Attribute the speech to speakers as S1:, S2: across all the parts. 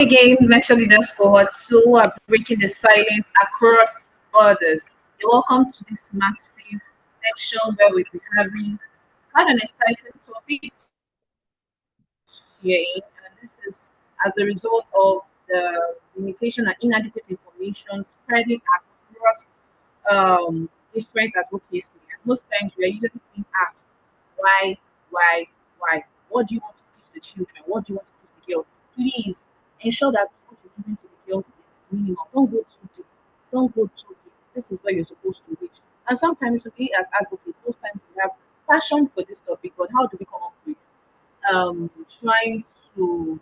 S1: Again, mention leaders cohort, so who are breaking the silence across borders. You're welcome to this massive section where we'll be having quite an exciting topic here, and this is as a result of the limitation and inadequate information spreading across different advocacy. And most times we are usually being asked, why, why, why? What do you want to teach the children? What do you want to teach the girls? Please ensure that what you're giving to the girls is minimum. Don't go too deep. Don't go too deep. This is where you're supposed to reach. And sometimes we as advocates, most times we have passion for this topic, but how do we come up with trying to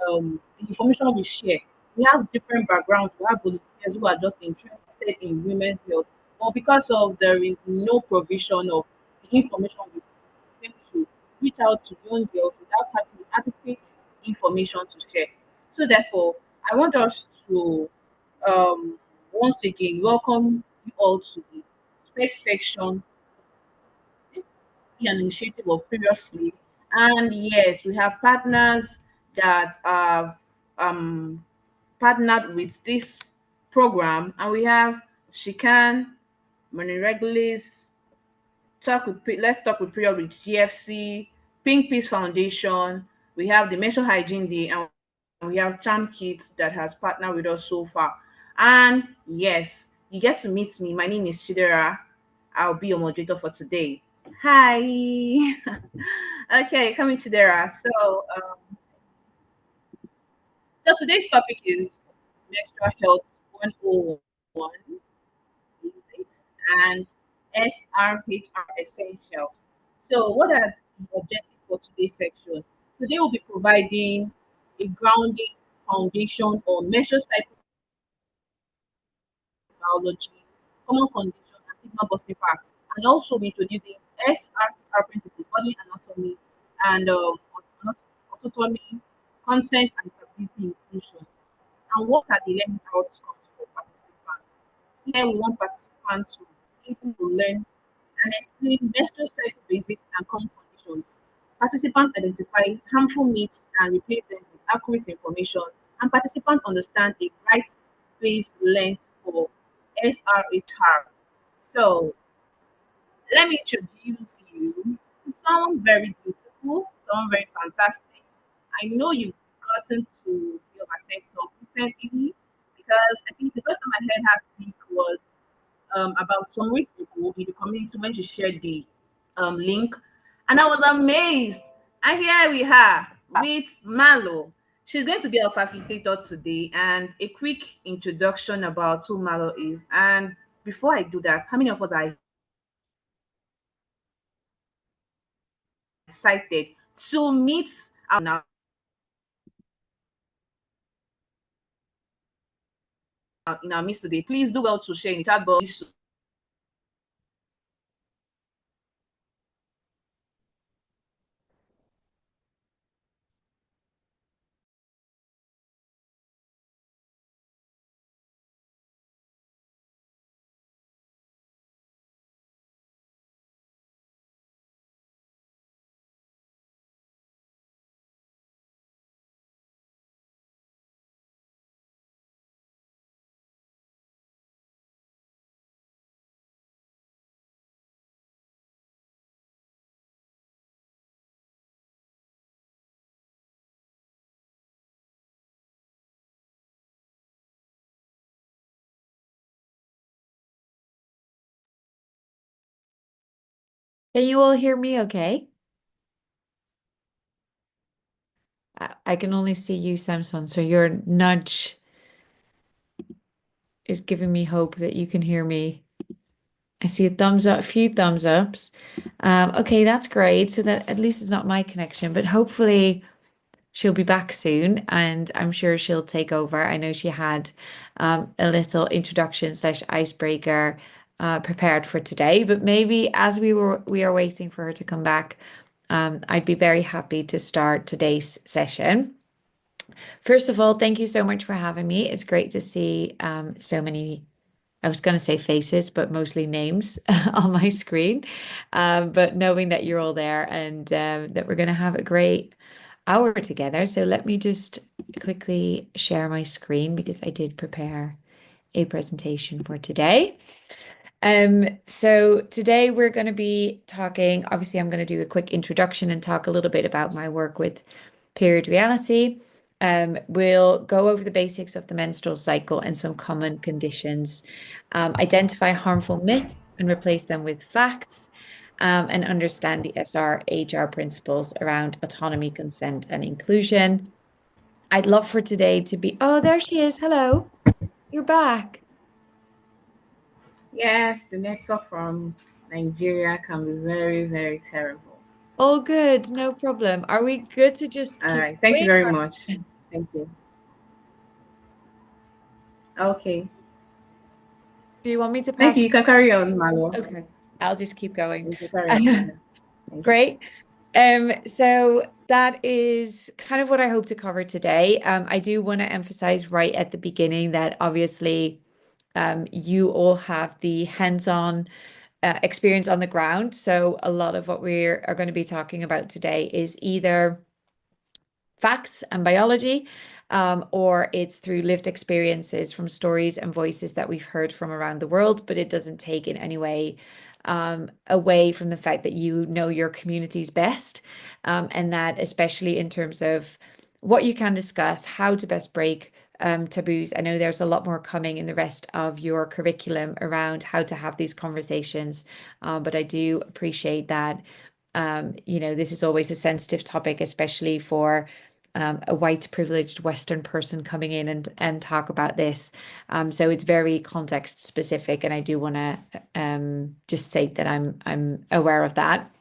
S1: the information we share. We have different backgrounds. We have volunteers who are just interested in women's health, but because of there is no provision of the information we tend to reach out to young girls without having the adequate information to share. So therefore, I want us to once again welcome you all to the first section. This is an initiative of previously, and yes, we have partners that have um, partnered with this program, and we have Shikan, Money Regulis, Let's Talk with Period with GFC, Pink Peace Foundation. We have the Menstrual Hygiene Day, and we have Charm Kids that has partnered with us so far. And yes, you get to meet me. My name is Chidera. I'll be your moderator for today. Hi. Okay, coming Chidera. So today's topic is menstrual health 101 basics and SRHR essentials. So, what are the objectives for today's section? Today, we'll be providing a grounding foundation on menstrual cycle biology, common conditions, and stigma busting facts, and also be introducing SRHR principles, body anatomy, and autonomy, consent, and disability inclusion. And what are the learning outcomes for participants? Here we want participants to be able to learn and explain menstrual cycle basics and common conditions. Participants identify harmful myths and replace them with accurate information, and participants understand a right-based lens for SRHR. So let me introduce you to someone very beautiful, someone very fantastic. I know you've gotten to your TikTok recently because I think the first time I heard her speak was about some weeks ago in the community when she shared the link, and I was amazed. And here we are with Malo. She's going to be our facilitator today, and a quick introduction about who Malo is. And before I do that, how many of us are excited to meet our in our midst today? Please do well to share in the chat box.
S2: Can you all hear me okay? I can only see you, Samson, so your nudge is giving me hope that you can hear me. I see a thumbs up, a few thumbs ups. Okay, that's great. So that at least it's not my connection, but hopefully she'll be back soon and I'm sure she'll take over. I know she had a little introduction slash icebreaker prepared for today, but maybe as we are waiting for her to come back, I'd be very happy to start today's session. First of all, thank you so much for having me. It's great to see so many, I was going to say faces, but mostly names on my screen. But knowing that you're all there and that we're going to have a great hour together. So let me just quickly share my screen because I did prepare a presentation for today. So today we're going to be talking, obviously I'm going to do a quick introduction and talk a little bit about my work with period reality. We'll go over the basics of the menstrual cycle and some common conditions, identify harmful myths and replace them with facts, and understand the SRHR principles around autonomy, consent, and inclusion. I'd love for today to be, oh, there she is. Hello, you're back.
S1: Yes, the network from Nigeria can be very, very terrible.
S2: All good, no problem. Are we good to just
S1: All
S2: keep
S1: right. Thank you
S2: going?
S1: very much. Thank you. Okay.
S2: Do you want me to
S1: Thank
S2: pass?
S1: you. You can carry on, Malo.
S2: Okay, I'll just keep going.
S1: You can carry on. Yeah. Thank you.
S2: Great. So that is kind of what I hope to cover today. I do want to emphasize right at the beginning that obviously you all have the hands-on experience on the ground. So a lot of what we are going to be talking about today is either facts and biology, or it's through lived experiences from stories and voices that we've heard from around the world, but it doesn't take in any way away from the fact that you know your communities best, and that especially in terms of what you can discuss, how to best break taboos. I know there's a lot more coming in the rest of your curriculum around how to have these conversations, but I do appreciate that. This is always a sensitive topic, especially for a white privileged Western person coming in and talk about this. So it's very context specific, and I do want to just say that I'm aware of that.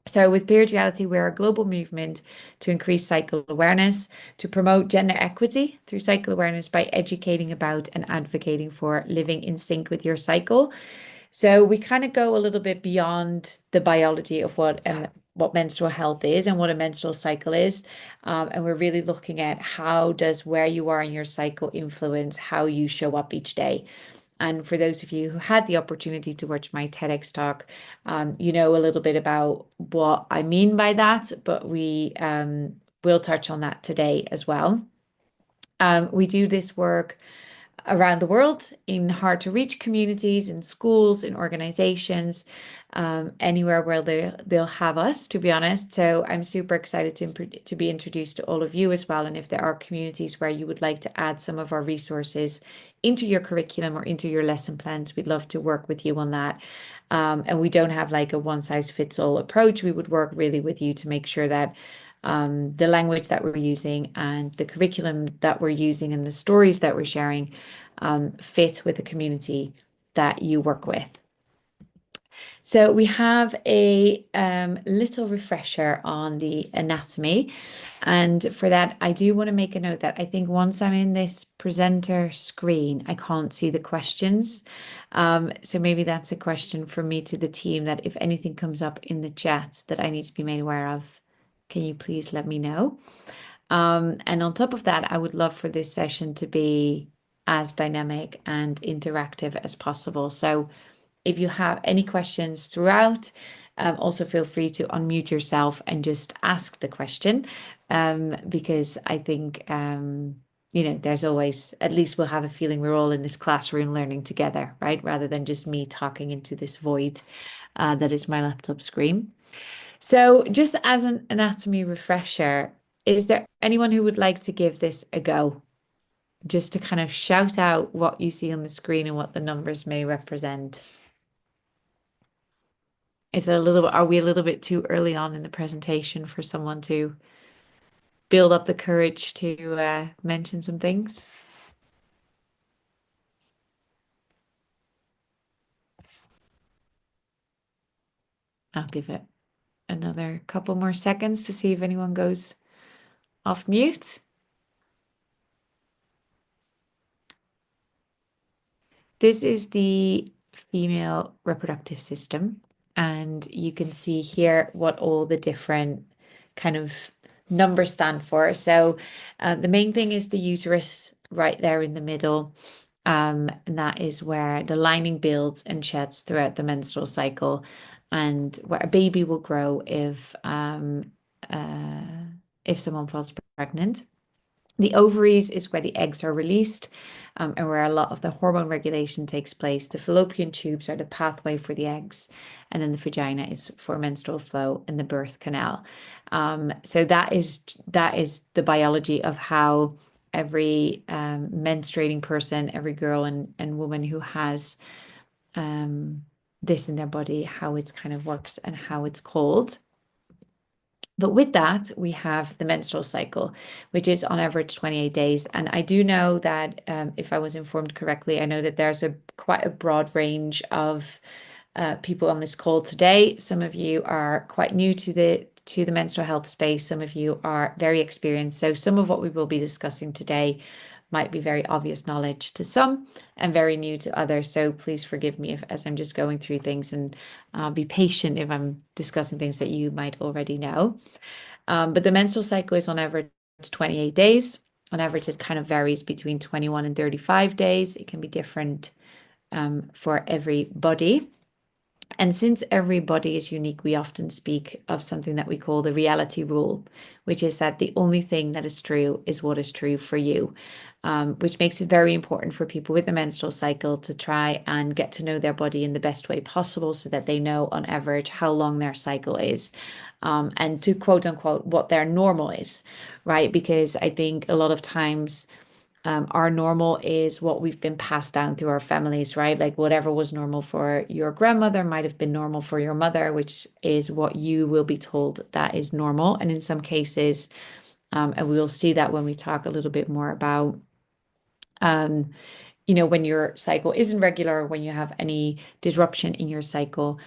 S2: So with Period Reality, we're a global movement to increase cycle awareness, to promote gender equity through cycle awareness by educating about and advocating for living in sync with your cycle. So we kind of go a little bit beyond the biology of what menstrual health is and what a menstrual cycle is. And we're really looking at how does where you are in your cycle influence how you show up each day. And for those of you who had the opportunity to watch my TEDx talk, you know a little bit about what I mean by that, but we will touch on that today as well. We do this work around the world in hard to reach communities, in schools, in organizations, anywhere where they'll have us, to be honest. So I'm super excited to be introduced to all of you as well. And if there are communities where you would like to add some of our resources into your curriculum or into your lesson plans, we'd love to work with you on that. And we don't have like a one size fits all approach. We would work really with you to make sure that the language that we're using and the curriculum that we're using and the stories that we're sharing fit with the community that you work with. So we have a little refresher on the anatomy. And for that, I do want to make a note that I think once I'm in this presenter screen, I can't see the questions. So maybe that's a question from me to the team, that if anything comes up in the chat that I need to be made aware of, can you please let me know? And on top of that, I would love for this session to be as dynamic and interactive as possible. So if you have any questions throughout, also feel free to unmute yourself and just ask the question, because I think, there's always, at least we'll have a feeling we're all in this classroom learning together, right? Rather than just me talking into this void that is my laptop screen. So just as an anatomy refresher, is there anyone who would like to give this a go? Just to kind of shout out what you see on the screen and what the numbers may represent. Are we a little bit too early on in the presentation for someone to build up the courage to mention some things? I'll give it another couple more seconds to see if anyone goes off mute. This is the female reproductive system, and you can see here what all the different kind of numbers stand for. So the main thing is the uterus right there in the middle. And that is where the lining builds and sheds throughout the menstrual cycle, and where a baby will grow if if someone falls pregnant. The ovaries is where the eggs are released, and where a lot of the hormone regulation takes place. The fallopian tubes are the pathway for the eggs, and then the vagina is for menstrual flow and the birth canal. So that is the biology of how every menstruating person, every girl and woman who has this in their body, how it kind of works and how it's called. But with that, we have the menstrual cycle, which is on average 28 days. And I do know that, if I was informed correctly, I know that there's quite a broad range of people on this call today. Some of you are quite new to the menstrual health space. Some of you are very experienced. So some of what we will be discussing today might be very obvious knowledge to some and very new to others. So please forgive me as I'm just going through things, and be patient if I'm discussing things that you might already know. But the menstrual cycle is on average 28 days. On average, it kind of varies between 21 and 35 days. It can be different for everybody. And since every body is unique, we often speak of something that we call the reality rule, which is that the only thing that is true is what is true for you, which makes it very important for people with the menstrual cycle to try and get to know their body in the best way possible so that they know on average how long their cycle is, and to quote unquote what their normal is, right? Because I think a lot of times our normal is what we've been passed down through our families, right? Like whatever was normal for your grandmother might have been normal for your mother, which is what you will be told that is normal. And in some cases, and we will see that when we talk a little bit more about, when your cycle isn't regular, when you have any disruption in your cycle,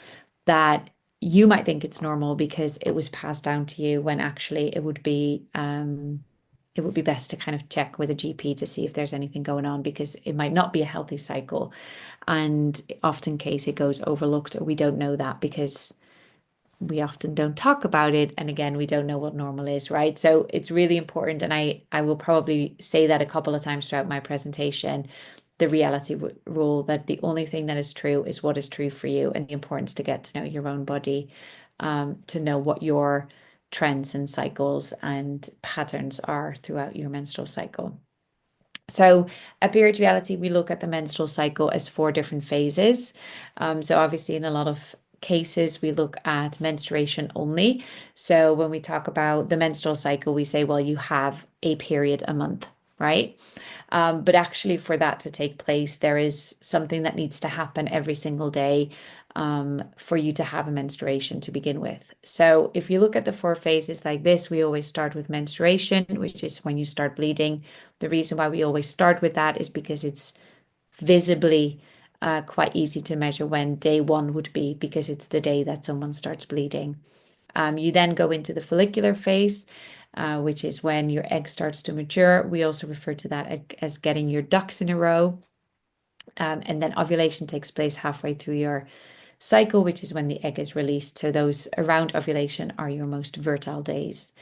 S2: that you might think it's normal because it was passed down to you, when actually it would be best to kind of check with a GP to see if there's anything going on, because it might not be a healthy cycle. And often in case it goes overlooked, or we don't know that because we often don't talk about it. And again, we don't know what normal is, right? So it's really important. And I will probably say that a couple of times throughout my presentation, the reality rule, that the only thing that is true is what is true for you, and the importance to get to know your own body, to know what your trends and cycles and patterns are throughout your menstrual cycle. So at Period Reality, we look at the menstrual cycle as 4 different phases. So obviously in a lot of cases, we look at menstruation only. So when we talk about the menstrual cycle, we say, well, you have a period a month, right? But actually for that to take place, there is something that needs to happen every single day, for you to have a menstruation to begin with. So if you look at the 4 phases like this, we always start with menstruation, which is when you start bleeding. The reason why we always start with that is because it's visibly quite easy to measure when day 1 would be, because it's the day that someone starts bleeding. You then go into the follicular phase, which is when your egg starts to mature. We also refer to that as getting your ducks in a row. And then ovulation takes place halfway through your cycle, which is when the egg is released. So those around ovulation are your most fertile days.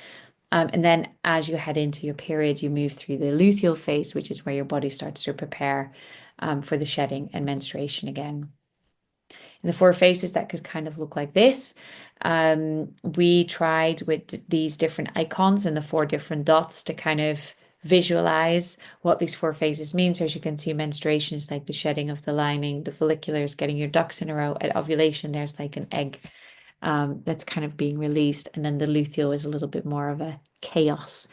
S2: And then as you head into your period, you move through the luteal phase, which is where your body starts to prepare for the shedding and menstruation again. In the 4 phases, that could kind of look like this. We tried with these different icons and the 4 different dots to kind of visualize what these 4 phases mean. So as you can see, menstruation is like the shedding of the lining, the follicular is getting your ducks in a row. At ovulation, there's like an egg that's kind of being released. And then the luteal is a little bit more of a chaos,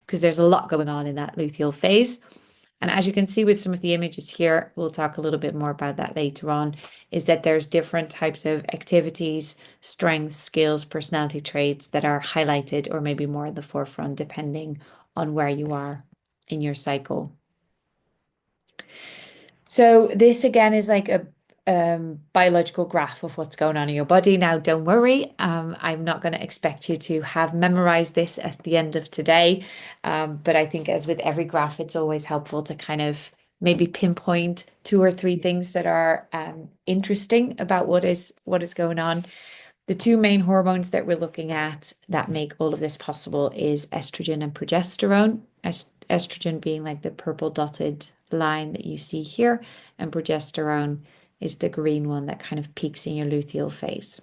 S2: because there's a lot going on in that luteal phase. And as you can see with some of the images here, we'll talk a little bit more about that later on, is that there's different types of activities, strengths, skills, personality traits that are highlighted or maybe more at the forefront, depending on where you are in your cycle. So this again is like a biological graph of what's going on in your body. Now, don't worry, I'm not going to expect you to have memorized this at the end of today. But I think, as with every graph, it's always helpful to kind of maybe pinpoint 2 or 3 things that are interesting about what is going on. The 2 main hormones that we're looking at that make all of this possible is estrogen and progesterone. Estrogen being like the purple dotted line that you see here, and progesterone is the green one that kind of peaks in your luteal phase.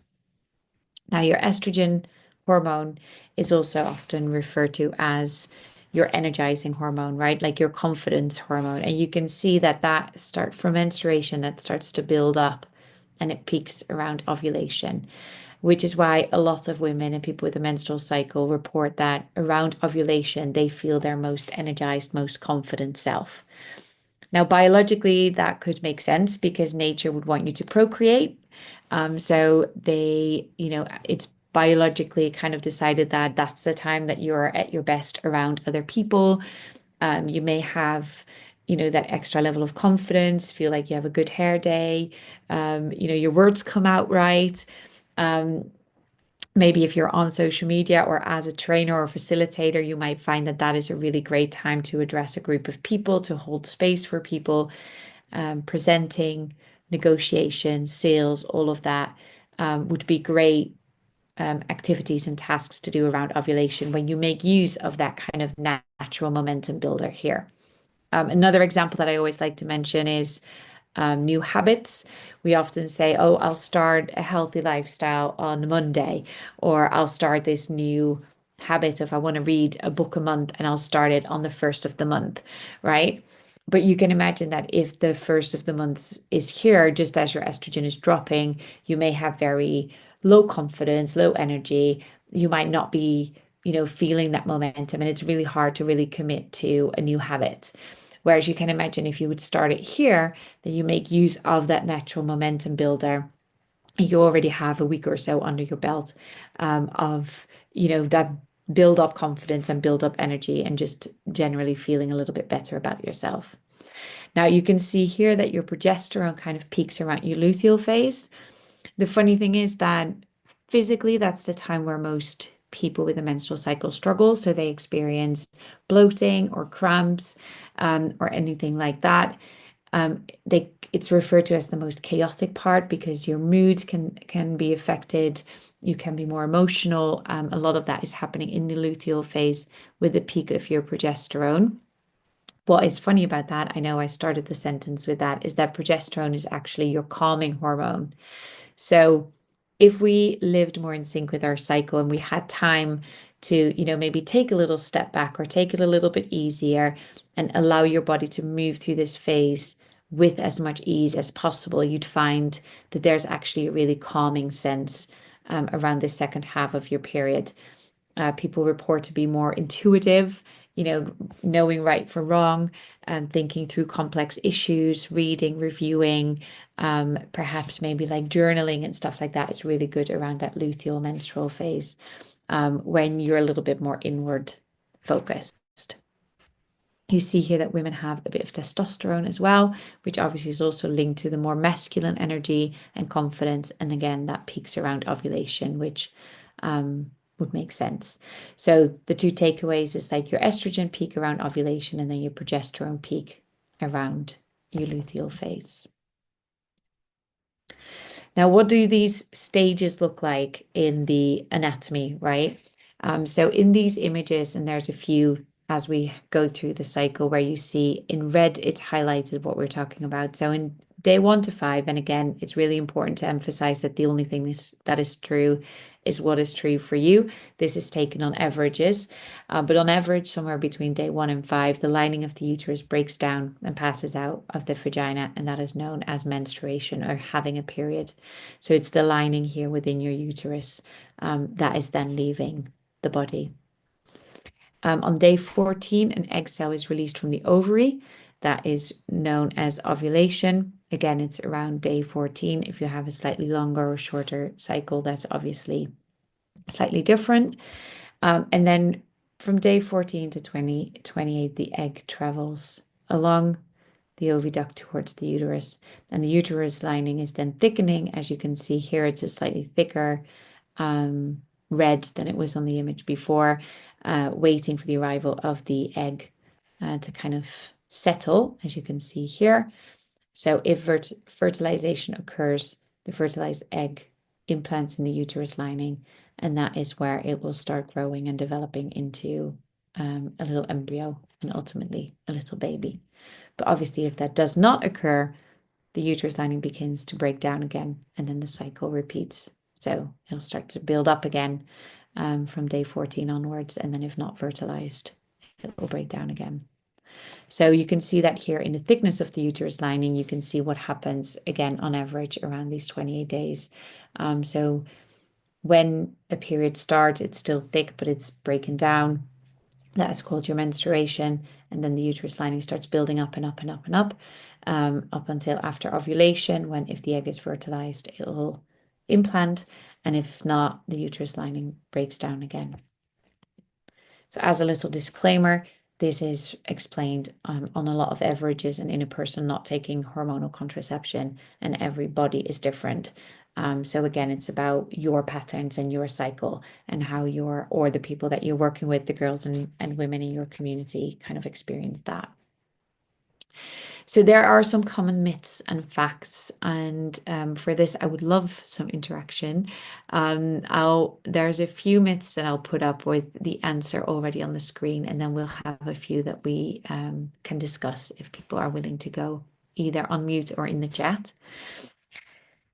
S2: Now, your estrogen hormone is also often referred to as your energizing hormone, right? Like your confidence hormone. And you can see that start from menstruation, that starts to build up and it peaks around ovulation, which is why a lot of women and people with a menstrual cycle report that around ovulation, they feel their most energized, most confident self. Now, biologically, that could make sense because nature would want you to procreate. So it's biologically kind of decided that that's the time that you're at your best around other people. You may have, that extra level of confidence, feel like you have a good hair day. Your words come out right. Maybe if you're on social media or as a trainer or facilitator, you might find that that is a really great time to address a group of people, to hold space for people, presenting, negotiations, sales, all of that would be great activities and tasks to do around ovulation when you make use of that kind of natural momentum builder here. Another example that I always like to mention is new habits. We often say, oh, I'll start a healthy lifestyle on Monday, or I'll start this new habit if I want to read a book a month and I'll start it on the first of the month, right? But you can imagine that if the first of the month is here, just as your estrogen is dropping, you may have very low confidence, low energy. You might not be, feeling that momentum, and it's really hard to really commit to a new habit. Whereas you can imagine if you would start it here, that you make use of that natural momentum builder. You already have a week or so under your belt of, that build up confidence and build up energy and just generally feeling a little bit better about yourself. Now you can see here that your progesterone kind of peaks around your luteal phase. The funny thing is that physically, that's the time where most people with a menstrual cycle struggle. So they experience bloating or cramps or anything like that. It's referred to as the most chaotic part because your mood can be affected. You can be more emotional. A lot of that is happening in the luteal phase with the peak of your progesterone. What is funny about that, I know I started the sentence with that, is that progesterone is actually your calming hormone. So if we lived more in sync with our cycle and we had time to, maybe take a little step back or take it a little bit easier and allow your body to move through this phase with as much ease as possible, you'd find that there's actually a really calming sense around the second half of your period. People report to be more intuitive, knowing right from wrong and thinking through complex issues, reading, reviewing, perhaps maybe like journaling and stuff like that is really good around that luteal menstrual phase when you're a little bit more inward focused. You see here that women have a bit of testosterone as well, which obviously is also linked to the more masculine energy and confidence. And again, that peaks around ovulation, which would make sense. So the two takeaways is like your estrogen peak around ovulation and then your progesterone peak around your luteal phase. Now, what do these stages look like in the anatomy, right? So in these images, and there's a few as we go through the cycle where you see in red, it's highlighted what we're talking about. So in day 1 to 5, and again, it's really important to emphasize that the only thing that is true is what is true for you. This is taken on averages, but on average, somewhere between day 1 and 5, the lining of the uterus breaks down and passes out of the vagina, and that is known as menstruation or having a period. So it's the lining here within your uterus that is then leaving the body. On day 14, an egg cell is released from the ovary. That is known as ovulation. Again, it's around day 14. If you have a slightly longer or shorter cycle, that's obviously slightly different. And then from day 14 to 28, the egg travels along the oviduct towards the uterus. And the uterus lining is then thickening. As you can see here, it's a slightly thicker red than it was on the image before, waiting for the arrival of the egg to kind of settle, as you can see here. So if fertilization occurs, the fertilized egg implants in the uterus lining, and that is where it will start growing and developing into a little embryo and ultimately a little baby. But obviously, if that does not occur, the uterus lining begins to break down again, and then the cycle repeats. So it'll start to build up again from day 14 onwards, and then if not fertilized, it will break down again. So you can see that here in the thickness of the uterus lining, you can see what happens again on average around these 28 days. So when a period starts, it's still thick, but it's breaking down. That is called your menstruation. And then the uterus lining starts building up and up and up and up until after ovulation, when if the egg is fertilized, it will implant. And if not, the uterus lining breaks down again. So as a little disclaimer, this is explained on a lot of averages and in a person not taking hormonal contraception, and every body is different. So again, it's about your patterns and your cycle and how or the people that you're working with, the girls and women in your community, kind of experience that. So there are some common myths and facts, and for this, I would love some interaction. There's a few myths that I'll put up with the answer already on the screen, and then we'll have a few that we can discuss if people are willing to go either on mute or in the chat.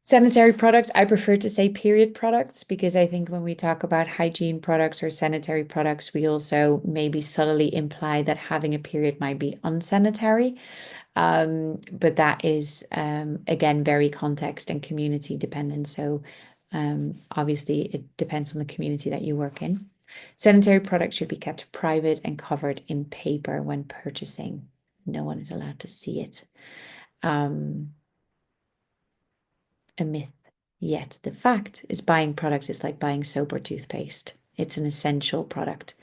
S2: Sanitary products, I prefer to say period products, because I think when we talk about hygiene products or sanitary products, we also maybe subtly imply that having a period might be unsanitary. But that is, again, very context and community dependent. So obviously it depends on the community that you work in. Sanitary products should be kept private and covered in paper when purchasing. No one is allowed to see it. A myth. Yet the fact is buying products is like buying soap or toothpaste. It's an essential product.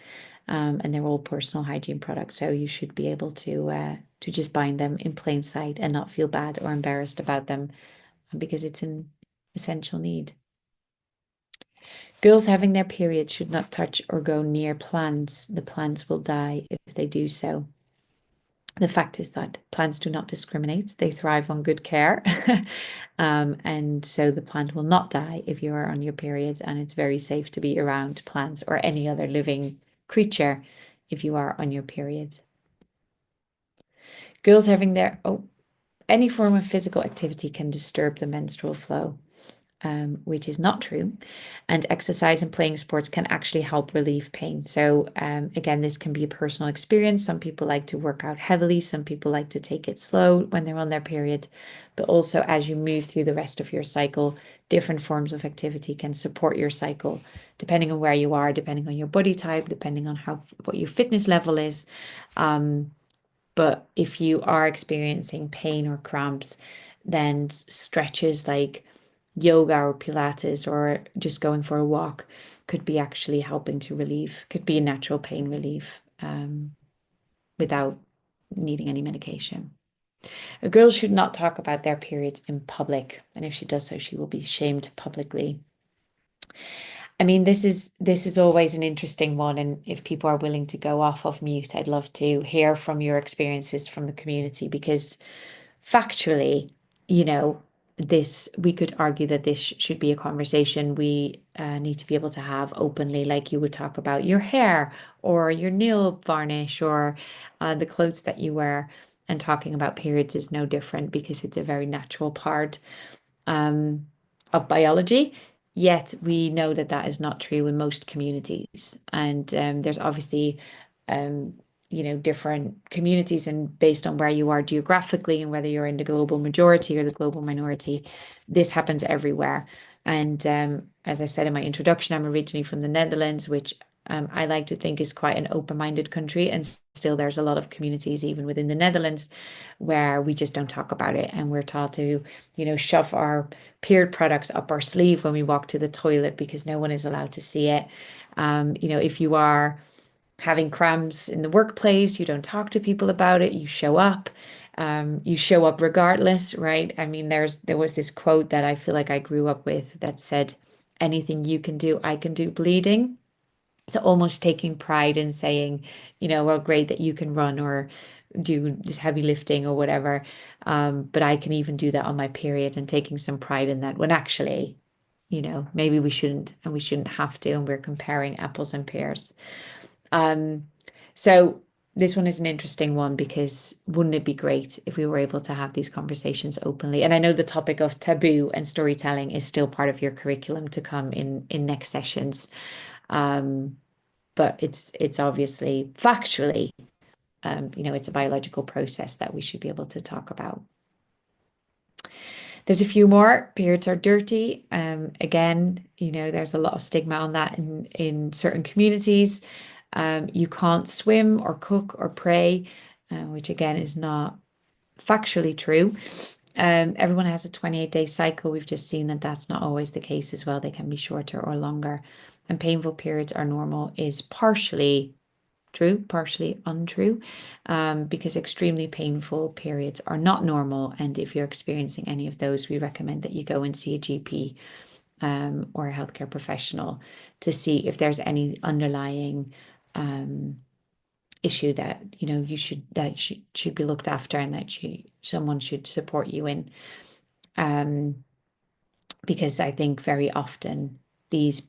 S2: And they're all personal hygiene products. So you should be able to just buy them in plain sight and not feel bad or embarrassed about them, because it's an essential need. Girls having their period should not touch or go near plants. The plants will die if they do so. The fact is that plants do not discriminate. They thrive on good care. And so the plant will not die if you are on your period, and it's very safe to be around plants or any other living creature if you are on your period. Girls having any form of physical activity can disturb the menstrual flow, which is not true. And exercise and playing sports can actually help relieve pain. So again, this can be a personal experience. Some people like to work out heavily. Some people like to take it slow when they're on their period. But also as you move through the rest of your cycle, different forms of activity can support your cycle, depending on where you are, depending on your body type, depending on what your fitness level is. But if you are experiencing pain or cramps, then stretches like yoga or Pilates or just going for a walk could be actually helping to relieve, could be a natural pain relief without needing any medication. A girl should not talk about their periods in public, and if she does so, she will be shamed publicly. I mean, this is always an interesting one, and if people are willing to go off of mute, I'd love to hear from your experiences from the community, because factually, we could argue that this should be a conversation we need to be able to have openly, like you would talk about your hair or your nail varnish or the clothes that you wear. And talking about periods is no different, because it's a very natural part of biology. Yet we know that that is not true in most communities. And there's obviously different communities, and based on where you are geographically and whether you're in the global majority or the global minority, this happens everywhere. And as I said in my introduction, I'm originally from the Netherlands, which I like to think is quite an open-minded country, and still there's a lot of communities even within the Netherlands where we just don't talk about it, and we're taught to shove our period products up our sleeve when we walk to the toilet because no one is allowed to see it. If you are having cramps in the workplace, you don't talk to people about it, you show up. You show up regardless, right? I mean, there was this quote that I feel like I grew up with that said, anything you can do, I can do bleeding. So almost taking pride in saying, well, great that you can run or do this heavy lifting or whatever, but I can even do that on my period, and taking some pride in that, when actually, maybe we shouldn't, and we shouldn't have to, and we're comparing apples and pears. So this one is an interesting one, because wouldn't it be great if we were able to have these conversations openly? And I know the topic of taboo and storytelling is still part of your curriculum to come in next sessions. But it's obviously factually, it's a biological process that we should be able to talk about. There's a few more. Periods are dirty. Again, there's a lot of stigma on that in certain communities. You can't swim or cook or pray, which again is not factually true. Everyone has a 28-day cycle. We've just seen that that's not always the case as well. They can be shorter or longer. And painful periods are normal is partially true, partially untrue, because extremely painful periods are not normal. And if you're experiencing any of those, we recommend that you go and see a GP or a healthcare professional to see if there's any underlying issue that you should be looked after and that someone should support you in. Because I think very often these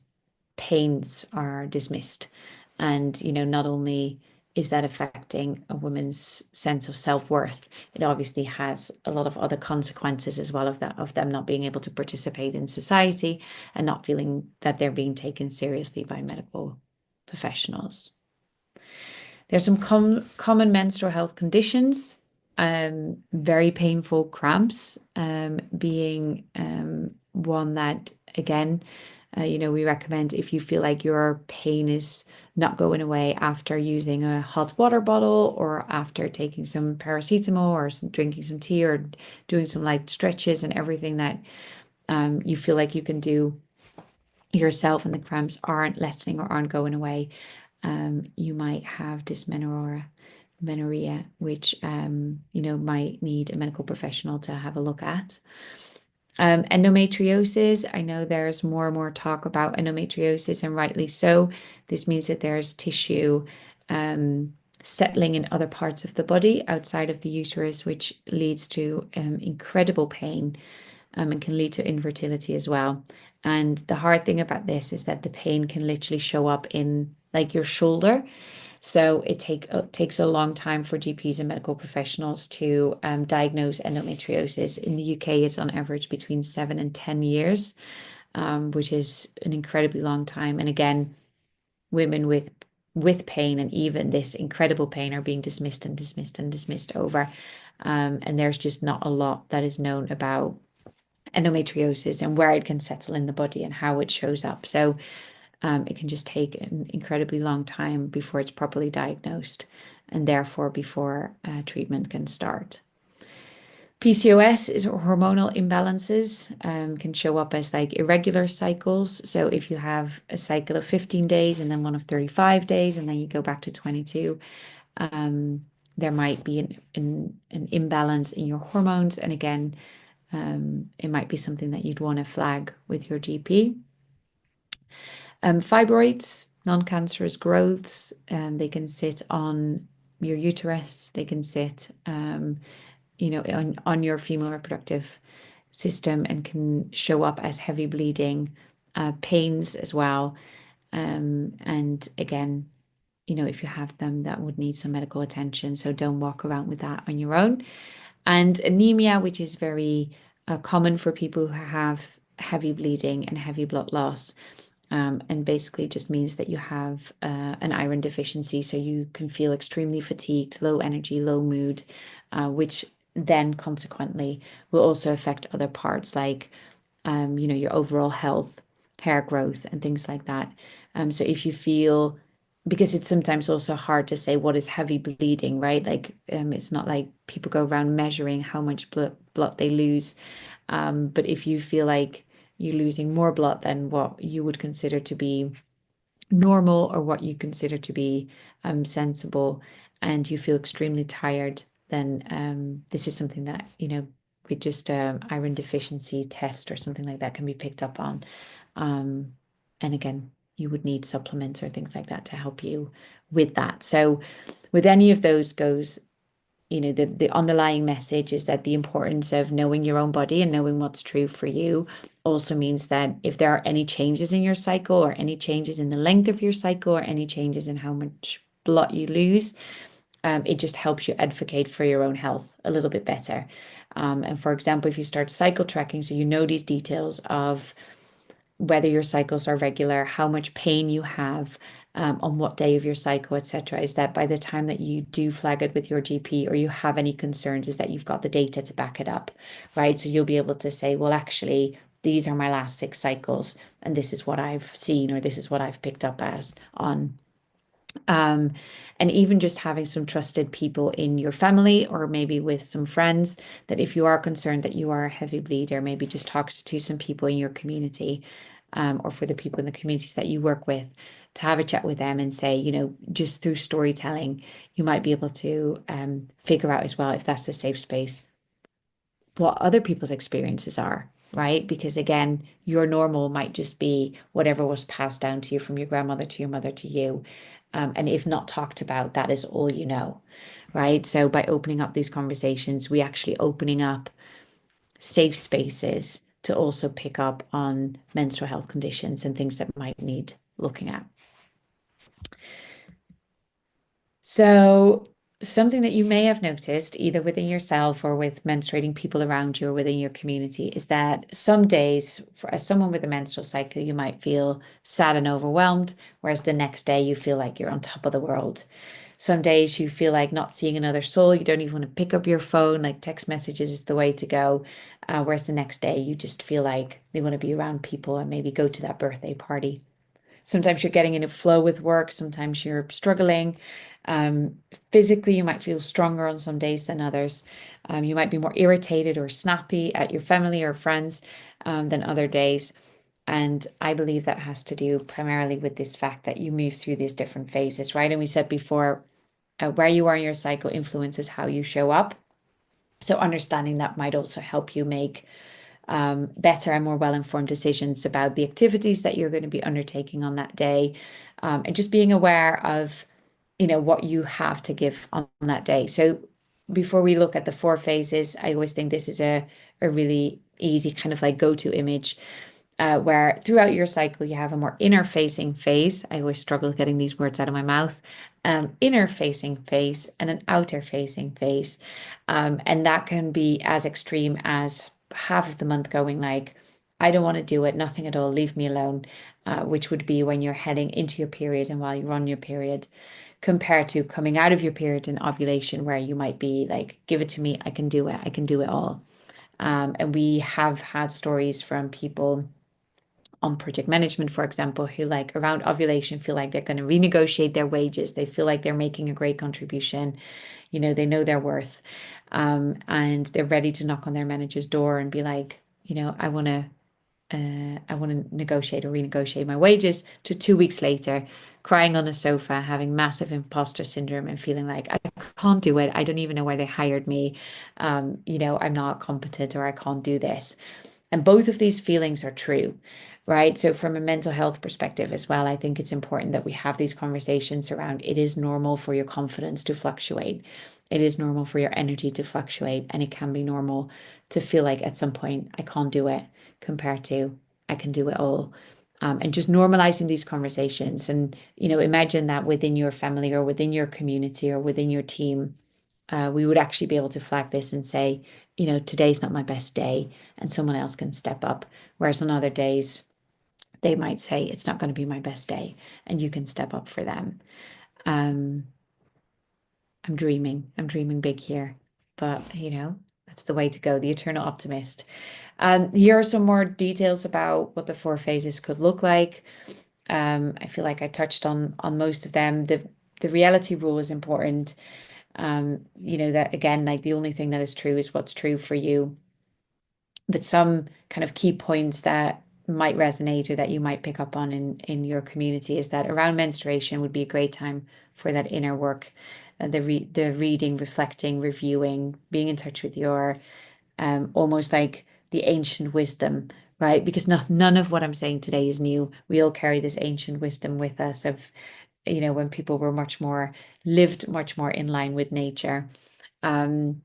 S2: pains are dismissed, and not only is that affecting a woman's sense of self-worth, it obviously has a lot of other consequences as well of them not being able to participate in society and not feeling that they're being taken seriously by medical professionals. There's some common menstrual health conditions, very painful cramps being one that, again, we recommend if you feel like your pain is not going away after using a hot water bottle or after taking some paracetamol or drinking some tea or doing some light stretches and everything that you feel like you can do yourself and the cramps aren't lessening or aren't going away. You might have dysmenorrhea, which might need a medical professional to have a look at. Endometriosis, I know there's more and more talk about endometriosis, and rightly so. This means that there's tissue settling in other parts of the body outside of the uterus, which leads to incredible pain and can lead to infertility as well. And the hard thing about this is that the pain can literally show up in like your shoulder. So it takes a long time for GPs and medical professionals to diagnose endometriosis. In the UK, it's on average between 7 and 10 years, which is an incredibly long time. And again, women with pain and even this incredible pain are being dismissed and dismissed and dismissed over. And there's just not a lot that is known about endometriosis and where it can settle in the body and how it shows up. So it can just take an incredibly long time before it's properly diagnosed and therefore before treatment can start. PCOS is hormonal imbalances, can show up as like irregular cycles. So if you have a cycle of 15 days and then one of 35 days and then you go back to 22, there might be an imbalance in your hormones. And again, it might be something that you'd want to flag with your GP. Fibroids, non-cancerous growths, they can sit on your uterus, they can sit, on your female reproductive system and can show up as heavy bleeding, pains as well. And again, if you have them, that would need some medical attention. So don't walk around with that on your own. And anemia, which is very common for people who have heavy bleeding and heavy blood loss. And basically just means that you have an iron deficiency. So you can feel extremely fatigued, low energy, low mood, which then consequently will also affect other parts like, your overall health, hair growth, and things like that. So if you feel, because it's sometimes also hard to say what is heavy bleeding, right? Like, it's not like people go around measuring how much blood they lose. But if you feel like you're losing more blood than what you would consider to be normal or what you consider to be sensible, and you feel extremely tired, then this is something that, with just iron deficiency test or something like that can be picked up on. And again, you would need supplements or things like that to help you with that. So with any of those goes, the underlying message is that the importance of knowing your own body and knowing what's true for you also means that if there are any changes in your cycle or any changes in the length of your cycle or any changes in how much blood you lose, it just helps you advocate for your own health a little bit better. And for example, if you start cycle tracking, so you know these details of whether your cycles are regular, how much pain you have, on what day of your cycle, etc., is that by the time that you do flag it with your GP or you have any concerns, is that you've got the data to back it up, right? So you'll be able to say, well, actually, these are my last 6 cycles, and this is what I've seen, or this is what I've picked up as on. Um, and even just having some trusted people in your family or maybe with some friends, that if you are concerned that you are a heavy bleeder, maybe just talk to some people in your community, or for the people in the communities that you work with, to have a chat with them and say, just through storytelling, you might be able to figure out as well, if that's a safe space, what other people's experiences are, right? Because again, your normal might just be whatever was passed down to you from your grandmother to your mother to you. And if not talked about, that is all you know, right? So by opening up these conversations, we actually opening up safe spaces to also pick up on menstrual health conditions and things that might need looking at. So, something that you may have noticed, either within yourself or with menstruating people around you or within your community, is that some days, as someone with a menstrual cycle, you might feel sad and overwhelmed, whereas the next day you feel like you're on top of the world. Some days you feel like not seeing another soul, you don't even want to pick up your phone, like text messages is the way to go. Whereas the next day you just feel like you want to be around people and maybe go to that birthday party. Sometimes you're getting in a flow with work, sometimes you're struggling. Um, Physically, you might feel stronger on some days than others. You might be more irritated or snappy at your family or friends than other days. And I believe that has to do primarily with this fact that you move through these different phases, right? And we said before, where you are in your cycle influences how you show up. So understanding that might also help you make better and more well-informed decisions about the activities that you're going to be undertaking on that day, and just being aware of, what you have to give on that day. So before we look at the 4 phases, I always think this is a really easy kind of like go-to image, where throughout your cycle you have a more inner facing phase. I always struggle getting these words out of my mouth. Inner facing phase and an outer facing phase. And that can be as extreme as half of the month going like, I don't want to do it, nothing at all, leave me alone, which would be when you're heading into your period and while you're on your period, compared to coming out of your period and ovulation, where you might be like, give it to me, I can do it, I can do it all. And we have had stories from people on project management, for example, who like around ovulation feel like they're going to renegotiate their wages. They feel like they're making a great contribution. They know their worth. And they're ready to knock on their manager's door and be like, I want to negotiate or renegotiate my wages, to 2 weeks later, crying on a sofa, having massive imposter syndrome and feeling like I can't do it. I don't even know why they hired me. I'm not competent, or I can't do this. And both of these feelings are true, right? So, from a mental health perspective as well, I think it's important that we have these conversations around, it is normal for your confidence to fluctuate. It is normal for your energy to fluctuate. And it can be normal to feel like at some point, I can't do it, compared to I can do it all. And just normalizing these conversations. And, imagine that within your family or within your community or within your team, we would actually be able to flag this and say, today's not my best day, and someone else can step up. Whereas on other days, they might say, it's not going to be my best day, and you can step up for them. Um, I'm dreaming big here, but that's the way to go, the eternal optimist. Here are some more details about what the 4 phases could look like. I feel like I touched on most of them. The reality rule is important. That again, like the only thing that is true is what's true for you. But some kind of key points that might resonate or that you might pick up on in your community is that around menstruation would be a great time for that inner work, the reading, reflecting, reviewing, being in touch with your almost like the ancient wisdom, right? Because none of what I'm saying today is new. We all carry this ancient wisdom with us of, when people were lived much more in line with nature. Um,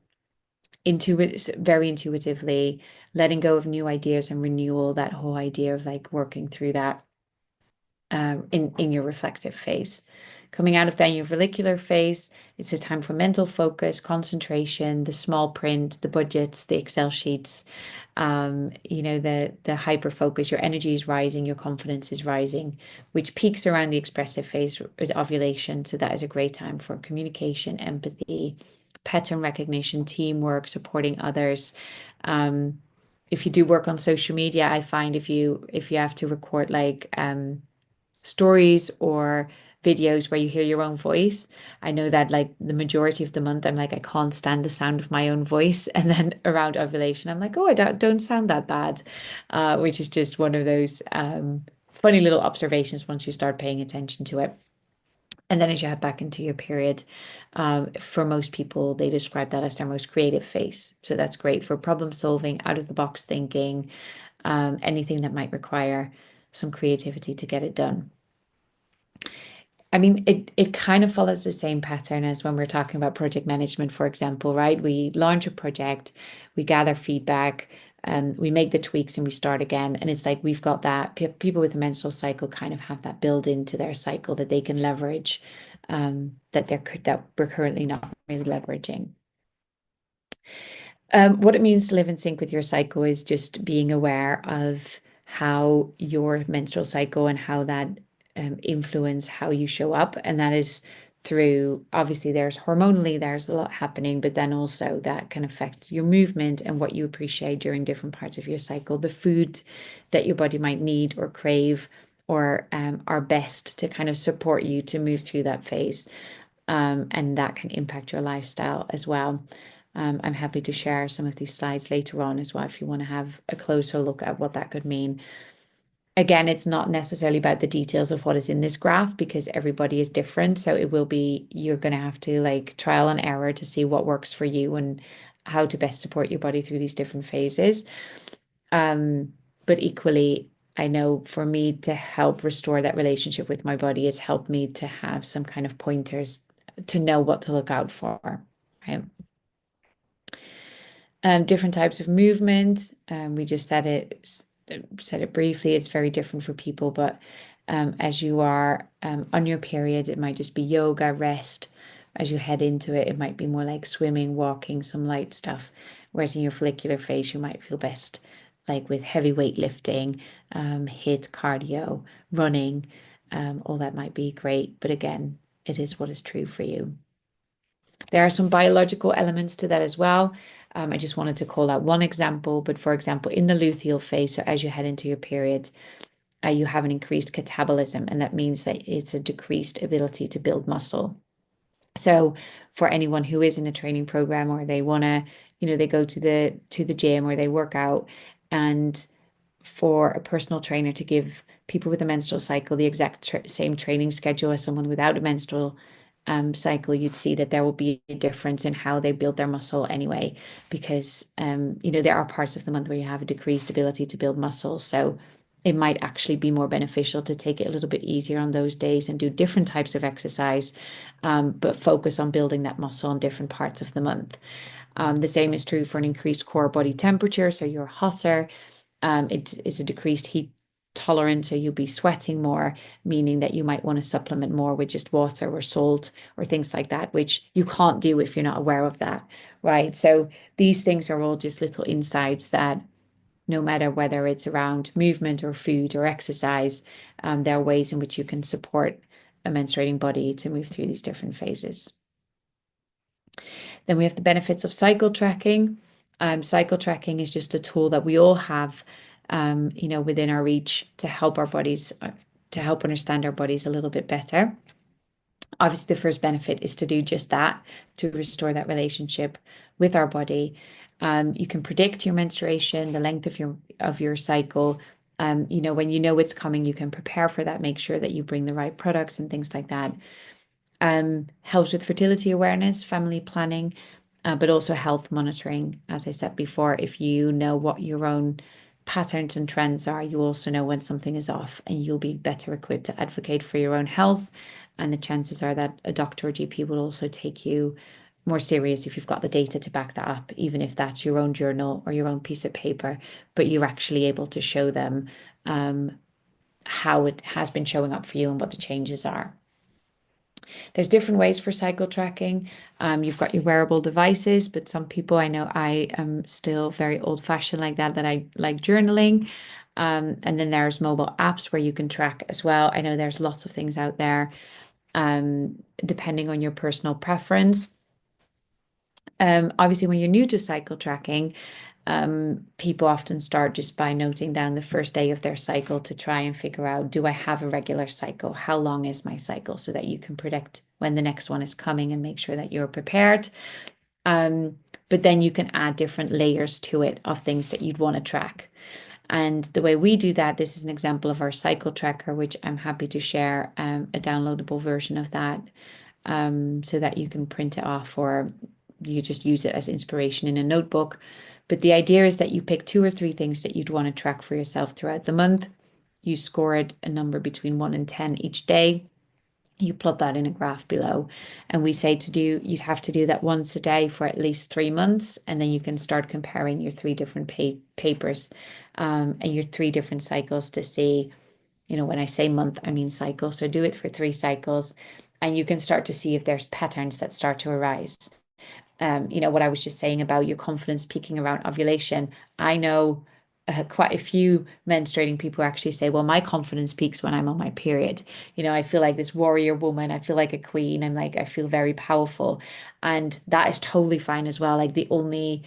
S2: very intuitively, letting go of new ideas and renewal, that whole idea of like working through that in your reflective phase. Coming out of then your follicular phase, it's a time for mental focus, concentration, the small print, the budgets, the Excel sheets, the hyper focus. Your energy is rising, your confidence is rising, which peaks around the expressive phase of ovulation. So that is a great time for communication, empathy, pattern recognition, teamwork, supporting others. If you do work on social media, I find if you have to record like stories or videos where you hear your own voice. I know that like the majority of the month, I'm like, I can't stand the sound of my own voice. And then around ovulation, I'm like, oh, I don't sound that bad, which is just one of those funny little observations once you start paying attention to it. And then as you head back into your period, for most people, they describe that as their most creative phase. So that's great for problem solving, out of the box thinking, anything that might require some creativity to get it done. I mean, it kind of follows the same pattern as when we're talking about project management, for example, right? We launch a project, we gather feedback, and we make the tweaks and we start again. And it's like we've got that. People with a menstrual cycle kind of have that built into their cycle that they can leverage, that we're currently not really leveraging. What it means to live in sync with your cycle is just being aware of how your menstrual cycle and how that influence how you show up. And that is through, obviously, there's hormonally, there's a lot happening, but then also that can affect your movement and what you appreciate during different parts of your cycle, the foods that your body might need or crave or are best to kind of support you to move through that phase. And that can impact your lifestyle as well. I'm happy to share some of these slides later on as well if you want to have a closer look at what that could mean. Again, it's not necessarily about the details of what is in this graph because everybody is different. So it will be, you're going to have to like trial and error to see what works for you and how to best support your body through these different phases. But equally, I know for me to help restore that relationship with my body, it's helped me to have some kind of pointers to know what to look out for, right? Different types of movement. We just said it briefly. It's very different for people, but as you are on your period, it might just be yoga, rest. As you head into it, it might be more like swimming, walking, some light stuff. Whereas in your follicular phase, you might feel best like with heavy weightlifting, HIIT, cardio, running. All that might be great, but again, it is what is true for you. There are some biological elements to that as well. I just wanted to call out one example, but for example, in the luteal phase, so as you head into your period, you have an increased catabolism, and that means that it's a decreased ability to build muscle. So for anyone who is in a training program or they want to, they go to the gym or they work out, and for a personal trainer to give people with a menstrual cycle the exact same training schedule as someone without a menstrual cycle, you'd see that there will be a difference in how they build their muscle anyway, because there are parts of the month where you have a decreased ability to build muscle. So it might actually be more beneficial to take it a little bit easier on those days and do different types of exercise, but focus on building that muscle in different parts of the month. The same is true for an increased core body temperature. So you're hotter. It is a decreased heat tolerance, so you'll be sweating more, meaning that you might want to supplement more with just water or salt or things like that, which you can't do if you're not aware of that, right? So these things are all just little insights that no matter whether it's around movement or food or exercise, there are ways in which you can support a menstruating body to move through these different phases. Then we have the benefits of cycle tracking. Cycle tracking is just a tool that we all have, within our reach to help our bodies, to help understand our bodies a little bit better. Obviously, the first benefit is to do just that, to restore that relationship with our body. You can predict your menstruation, the length of your cycle. When you know it's coming, you can prepare for that, make sure that you bring the right products and things like that. Helps with fertility awareness, family planning, but also health monitoring. As I said before, if you know what your own patterns and trends are, you also know when something is off and you'll be better equipped to advocate for your own health. And the chances are that a doctor or GP will also take you more serious if you've got the data to back that up, even if that's your own journal or your own piece of paper, but you're actually able to show them how it has been showing up for you and what the changes are. There's different ways for cycle tracking. You've got your wearable devices, but some people, I know I am still very old-fashioned like that, that I like journaling. And then there's mobile apps where you can track as well. I know there's lots of things out there, depending on your personal preference. Obviously, when you're new to cycle tracking, people often start just by noting down the first day of their cycle to try and figure out, do I have a regular cycle? How long is my cycle? So that you can predict when the next one is coming and make sure that you're prepared. But then you can add different layers to it of things that you'd want to track. And the way we do that, this is an example of our cycle tracker, which I'm happy to share a downloadable version of that, so that you can print it off or you just use it as inspiration in a notebook. But the idea is that you pick 2 or 3 things that you'd want to track for yourself throughout the month. You score it a number between 1 and 10 each day. You plot that in a graph below. And we say you'd have to do that once a day for at least 3 months. And then you can start comparing your 3 different papers, and your 3 different cycles to see, when I say month, I mean cycle. So do it for 3 cycles and you can start to see if there's patterns that start to arise. What I was just saying about your confidence peaking around ovulation. I know quite a few menstruating people actually say, well, my confidence peaks when I'm on my period. I feel like this warrior woman. I feel like a queen. I feel very powerful. And that is totally fine as well. Like the only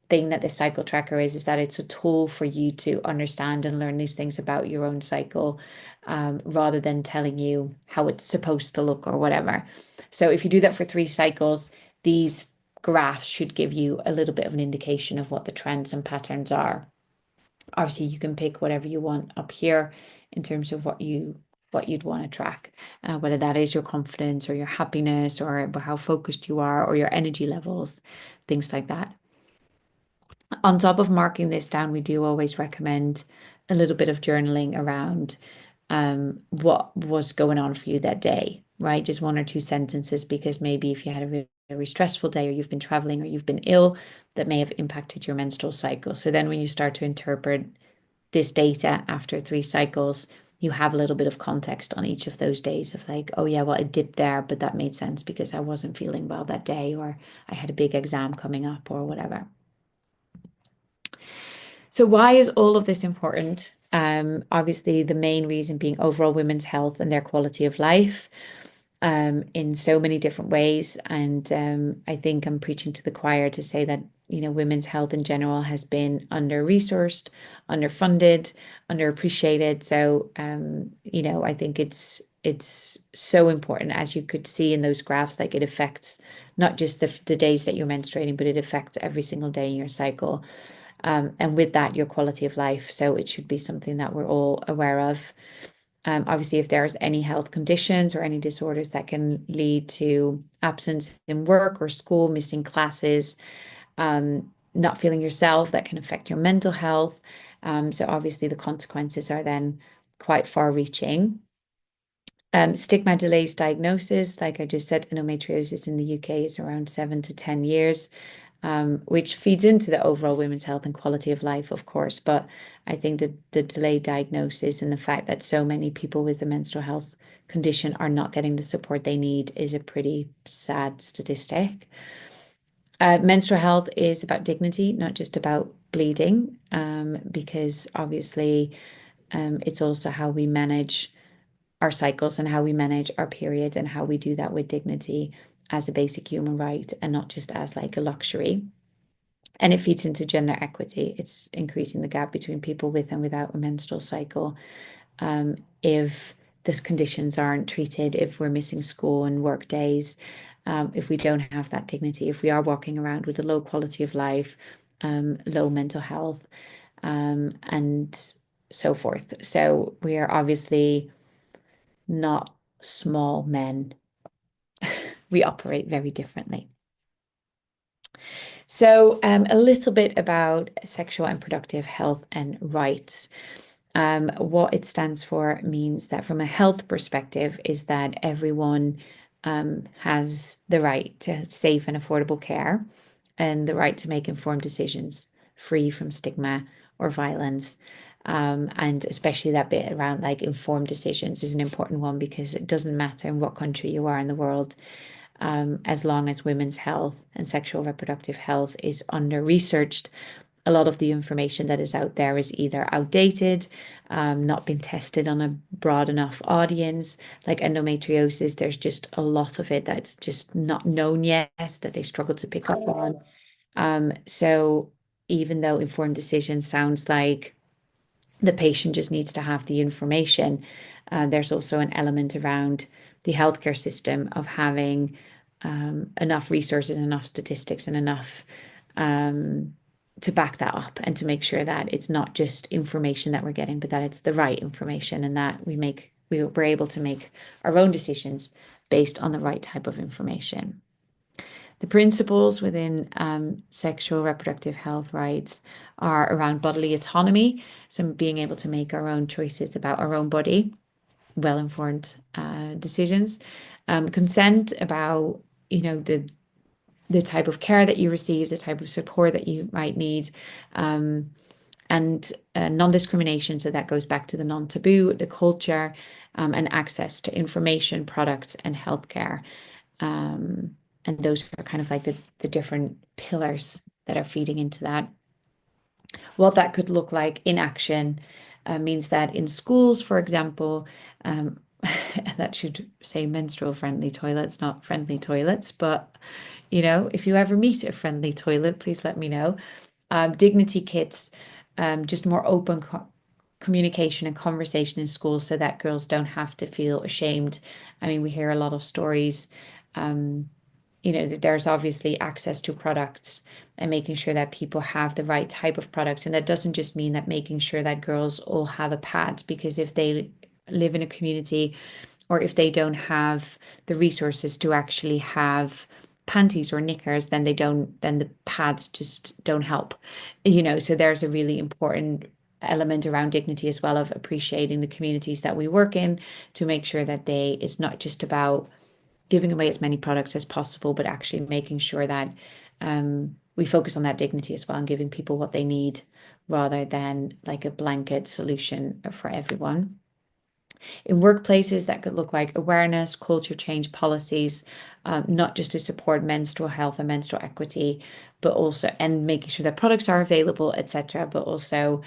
S2: thing that the cycle tracker is that it's a tool for you to understand and learn these things about your own cycle, rather than telling you how it's supposed to look or whatever. So if you do that for 3 cycles, these graphs should give you a little bit of an indication of what the trends and patterns are. Obviously, you can pick whatever you want up here in terms of what you'd want to track, whether that is your confidence or your happiness or how focused you are or your energy levels, things like that. On top of marking this down, we do always recommend a little bit of journaling around what was going on for you that day, right? Just 1 or 2 sentences, because maybe if you had a very stressful day or you've been traveling or you've been ill, that may have impacted your menstrual cycle. So then when you start to interpret this data after 3 cycles, you have a little bit of context on each of those days of like, oh yeah, well, it dipped there, but that made sense because I wasn't feeling well that day, or I had a big exam coming up or whatever. So why is all of this important? Obviously, the main reason being overall women's health and their quality of life, in so many different ways. And I think I'm preaching to the choir to say that, women's health in general has been under-resourced, underfunded, underappreciated. So, I think it's so important, as you could see in those graphs, like it affects not just the days that you're menstruating, but it affects every single day in your cycle. And with that, your quality of life. So it should be something that we're all aware of. Obviously, if there's any health conditions or any disorders that can lead to absence in work or school, missing classes, not feeling yourself, that can affect your mental health. So obviously the consequences are then quite far-reaching. Stigma delays diagnosis. Like I just said, endometriosis in the UK is around 7 to 10 years. Which feeds into the overall women's health and quality of life, of course. But I think the delayed diagnosis and the fact that so many people with a menstrual health condition are not getting the support they need is a pretty sad statistic. Menstrual health is about dignity, not just about bleeding, because obviously it's also how we manage our cycles and how we manage our periods and how we do that with dignity as a basic human right and not just as like a luxury. And it feeds into gender equity. It's increasing the gap between people with and without a menstrual cycle. If these conditions aren't treated, if we're missing school and work days, if we don't have that dignity, if we are walking around with a low quality of life, low mental health, and so forth. So we are obviously not small men. We operate very differently. So a little bit about sexual and reproductive health and rights. What it stands for means that from a health perspective is that everyone has the right to safe and affordable care and the right to make informed decisions free from stigma or violence. And especially that bit around like informed decisions is an important one, because it doesn't matter in what country you are in the world, as long as women's health and sexual reproductive health is under researched, a lot of the information that is out there is either outdated, not been tested on a broad enough audience. Like endometriosis, there's just a lot of it that's just not known yet, that they struggle to pick up on. So even though informed decision sounds like the patient just needs to have the information, there's also an element around the healthcare system of having enough resources, enough statistics, and enough to back that up, and to make sure that it's not just information that we're getting, but that it's the right information, and that we're able to make our own decisions based on the right type of information. The principles within sexual reproductive health rights are around bodily autonomy, so being able to make our own choices about our own body, well-informed decisions, consent about, the type of care that you receive, the type of support that you might need, and non-discrimination. So that goes back to the non-taboo, the culture, and access to information, products, and healthcare. And those are kind of like the different pillars that are feeding into that. What that could look like in action means that in schools, for example, that should say menstrual friendly toilets, not friendly toilets, but if you ever meet a friendly toilet, please let me know. Dignity kits, just more open communication and conversation in schools, so that girls don't have to feel ashamed. I mean, we hear a lot of stories. That there's obviously access to products, and making sure that people have the right type of products. And that doesn't just mean that making sure that girls all have a pad, because if they live in a community, or if they don't have the resources to actually have panties or knickers, then the pads just don't help. So there's a really important element around dignity as well, of appreciating the communities that we work in, to make sure that it's not just about giving away as many products as possible, but actually making sure that we focus on that dignity as well, and giving people what they need, rather than like a blanket solution for everyone. In workplaces, that could look like awareness, culture change policies, not just to support menstrual health and menstrual equity, but also, and making sure that products are available, etc. But also,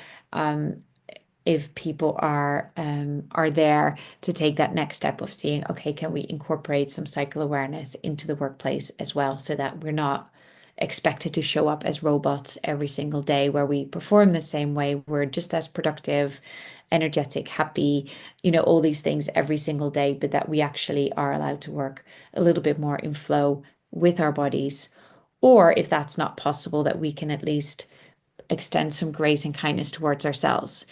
S2: if people are there to take that next step of seeing, okay, can we incorporate some cycle awareness into the workplace as well, so that we're not expected to show up as robots every single day, where we perform the same way, we're just as productive, energetic, happy, all these things every single day, but that we actually are allowed to work a little bit more in flow with our bodies. Or if that's not possible, that we can at least extend some grace and kindness towards ourselves,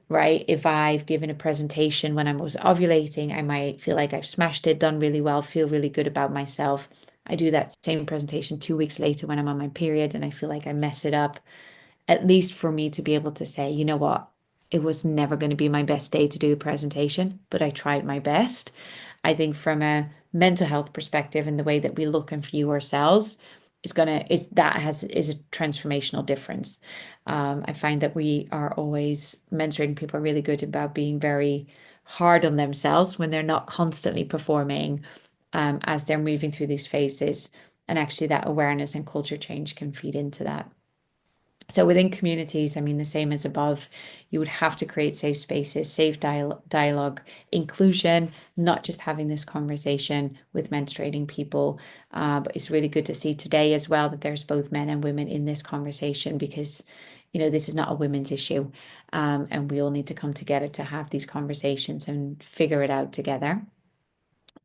S2: right? If I've given a presentation when I was ovulating, I might feel like I've smashed it, done really well, feel really good about myself. I do that same presentation 2 weeks later when I'm on my period, and I feel like I mess it up. At least for me to be able to say, you know what, it was never going to be my best day to do a presentation, but I tried my best. I think from a mental health perspective, and the way that we look and view ourselves, is a transformational difference. I find that we are always mentoring people are really good about being very hard on themselves when they're not constantly performing, as they're moving through these phases. And actually that awareness and culture change can feed into that. So within communities, I mean, the same as above, you would have to create safe spaces, safe dialogue, inclusion, not just having this conversation with menstruating people. But it's really good to see today as well that there's both men and women in this conversation, because, this is not a women's issue. And we all need to come together to have these conversations and figure it out together.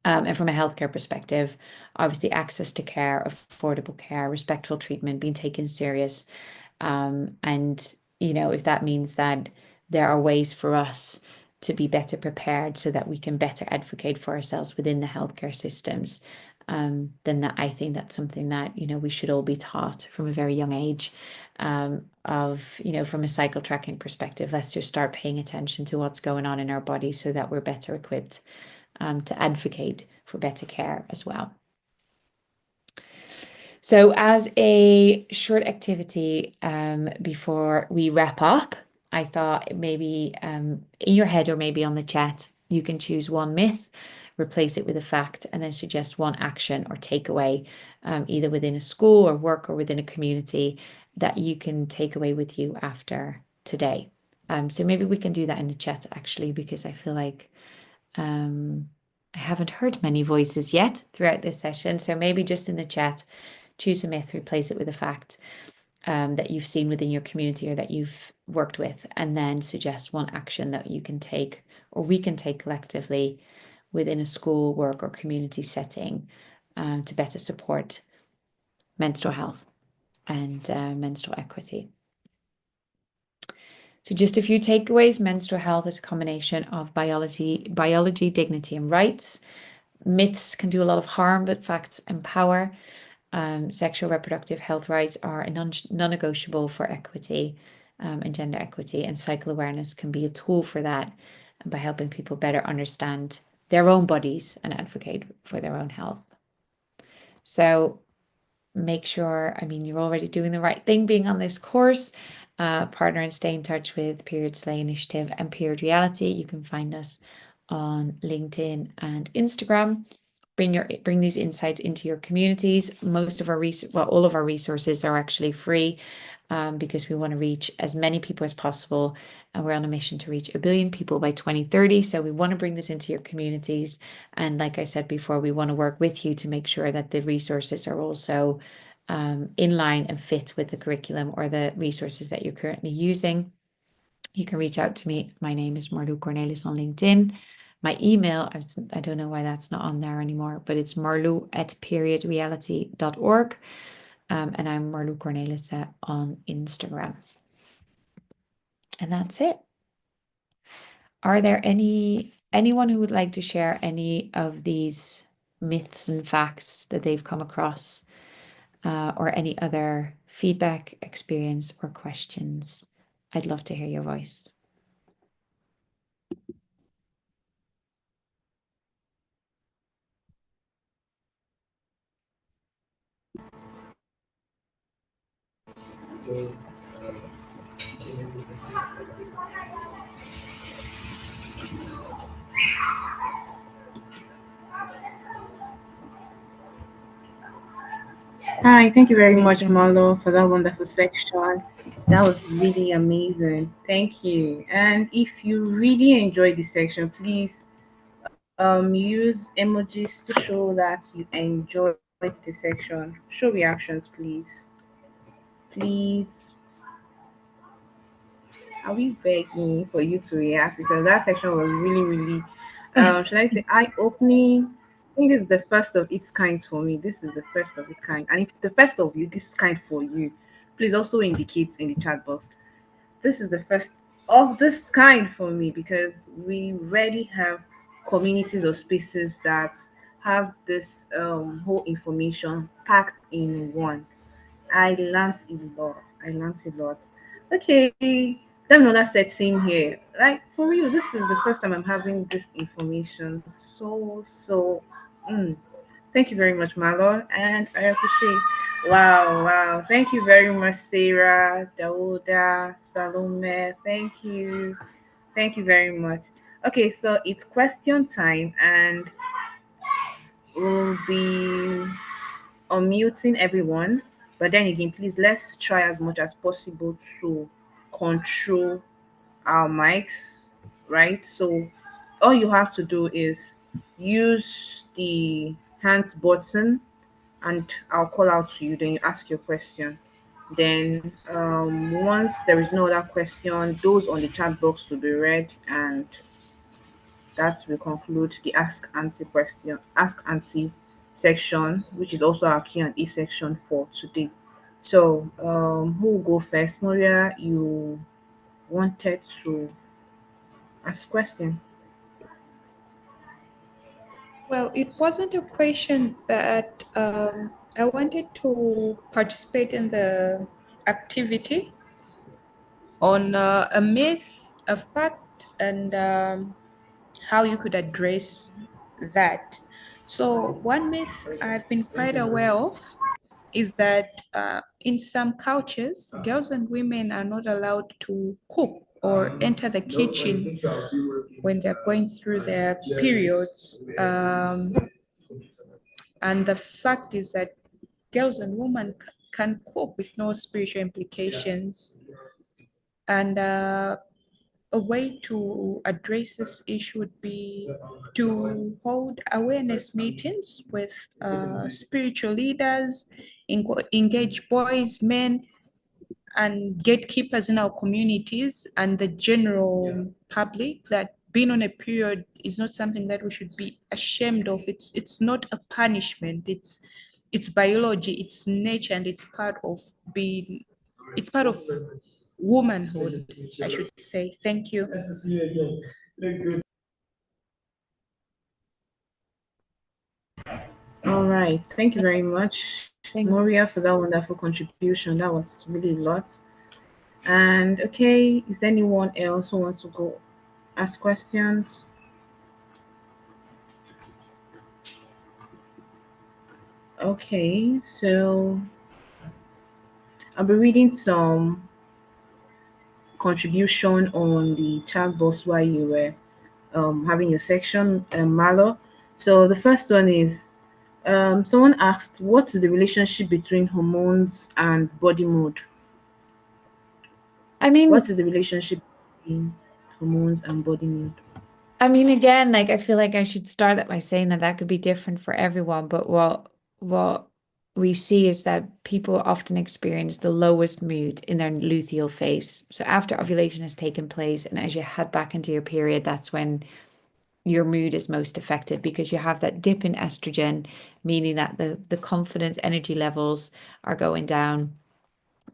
S2: And from a healthcare perspective, obviously access to care, affordable care, respectful treatment, being taken serious. And, if that means that there are ways for us to be better prepared, so that we can better advocate for ourselves within the healthcare systems, then I think that's something that, we should all be taught from a very young age, from a cycle tracking perspective. Let's just start paying attention to what's going on in our bodies, so that we're better equipped to advocate for better care as well. So as a short activity before we wrap up, I thought maybe in your head or maybe on the chat, you can choose one myth, replace it with a fact, and then suggest one action or takeaway, either within a school or work or within a community that you can take away with you after today. So maybe we can do that in the chat actually, because I feel like I haven't heard many voices yet throughout this session. So maybe just in the chat, choose a myth, replace it with a fact that you've seen within your community or that you've worked with, and then suggest one action that you can take or we can take collectively within a school, work, or community setting to better support menstrual health and menstrual equity. So just a few takeaways. Menstrual health is a combination of biology, dignity, and rights. Myths can do a lot of harm, but facts empower. Sexual reproductive health rights are non-negotiable for equity and gender equity, and cycle awareness can be a tool for that by helping people better understand their own bodies and advocate for their own health. So make sure, I mean, you're already doing the right thing being on this course. Partner and stay in touch with Period Slay Initiative and Period Reality. You can find us on LinkedIn and Instagram. Bring these insights into your communities. Most of our all of our resources are actually free because we want to reach as many people as possible, and we're on a mission to reach 1 billion people by 2030. So we want to bring this into your communities, and like I said before, we want to work with you to make sure that the resources are also in line and fit with the curriculum or the resources that you're currently using. You can reach out to me. My name is Marlou Cornelis on LinkedIn. My email, I don't know why that's not on there anymore, but it's marlou@periodreality.org. And I'm Marlou Cornelis on Instagram. And that's it. Are there anyone who would like to share any of these myths and facts that they've come across, or any other feedback, experience, or questions? I'd love to hear your voice.
S1: Hi, thank you very much,
S2: Wisdom.
S1: Marlo, for that wonderful section. That was really amazing. Thank you. And if you really enjoyed this section, please use emojis to show that you enjoyed the section. Show reactions, please. Please. Are we begging for you to react? Because that section was really, really, should I say, eye opening. I think this is the first of its kind for me. This is the first of its kind. And if it's the first of you, this is kind for you. Please also indicate in the chat box. This is the first of this kind for me because we rarely have communities or spaces that have this whole information packed in one. I learned a lot. I learned a lot. Okay, then another set same here. Like for real, this is the first time I'm having this information. Mm. Thank you very much, Malo, and I appreciate. Wow, wow. Thank you very much, Sarah, Dauda, Salome. Thank you very much. Okay, so it's question time, and we'll be unmuting everyone. But then again, please let's try as much as possible to control our mics, right? So all you have to do is use the hands button and I'll call out to you, then you ask your question. Then once there is no other question, those on the chat box will be read and that will conclude the ask auntie section, which is also our Q&A section for today. So, who will go first? Maria, you wanted to ask question.
S3: Well, it wasn't a question, but I wanted to participate in the activity on a myth, a fact, and how you could address that. So, one myth I've been quite aware of is that in some cultures, girls and women are not allowed to cook or enter the kitchen when they're going through their periods. And the fact is that girls and women can cope with no spiritual implications. And a way to address this issue would be to hold awareness meetings with spiritual leaders, engage boys, men, and gatekeepers in our communities and the general public, that being on a period is not something that we should be ashamed of. It's not a punishment. It's biology, it's nature, and it's part of womanhood, I should say. Thank you.
S1: All right. Thank you very much, Moria, for that wonderful contribution. That was really a lot. And okay, is there anyone else who wants to go ask questions? Okay, so I'll be reading some contribution on the chat box while you were having your section, Marlo. So the first one is someone asked, what is the relationship between hormones and body mood?
S2: I mean,
S1: What is the relationship between hormones and body mood?
S2: again, like I feel like I should start that by saying that that could be different for everyone, but what we see is that people often experience the lowest mood in their luteal phase. So after ovulation has taken place and as you head back into your period, that's when your mood is most affected because you have that dip in estrogen, meaning that the confidence, energy levels are going down.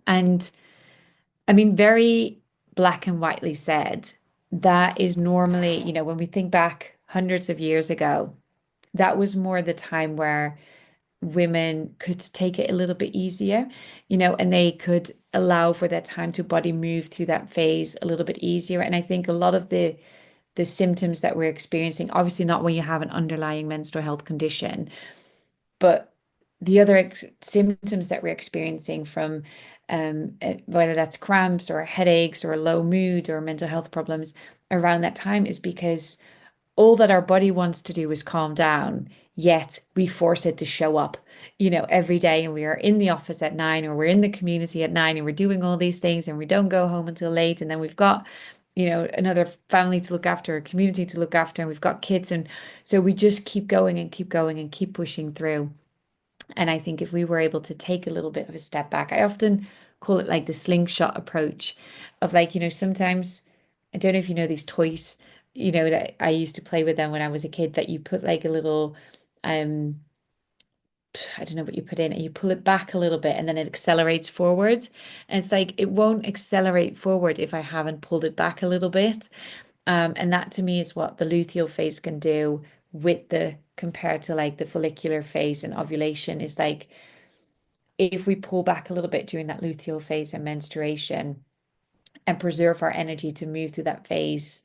S2: And I mean, very black and whitely said, that is normally, when we think back hundreds of years ago, that was more the time where women could take it a little bit easier, and they could allow for that time to body move through that phase a little bit easier. And I think a lot of the symptoms that we're experiencing, obviously not when you have an underlying menstrual health condition, but the other symptoms that we're experiencing from whether that's cramps or headaches or low mood or mental health problems around that time is because all that our body wants to do is calm down, yet we force it to show up, every day. And we are in the office at 9 or we're in the community at 9 and we're doing all these things and we don't go home until late. And then we've got, another family to look after, a community to look after, and we've got kids. And so we just keep going and keep going and keep pushing through. And I think if we were able to take a little bit of a step back, I often call it like the slingshot approach of like, sometimes, I don't know if you know these toys, that I used to play with them when I was a kid, that you put like a little, I don't know what you put in, and you pull it back a little bit and then it accelerates forward. And it's like, it won't accelerate forward if I haven't pulled it back a little bit. And that to me is what the luteal phase can do with compared to like the follicular phase and ovulation, is like, if we pull back a little bit during that luteal phase and menstruation and preserve our energy to move through that phase,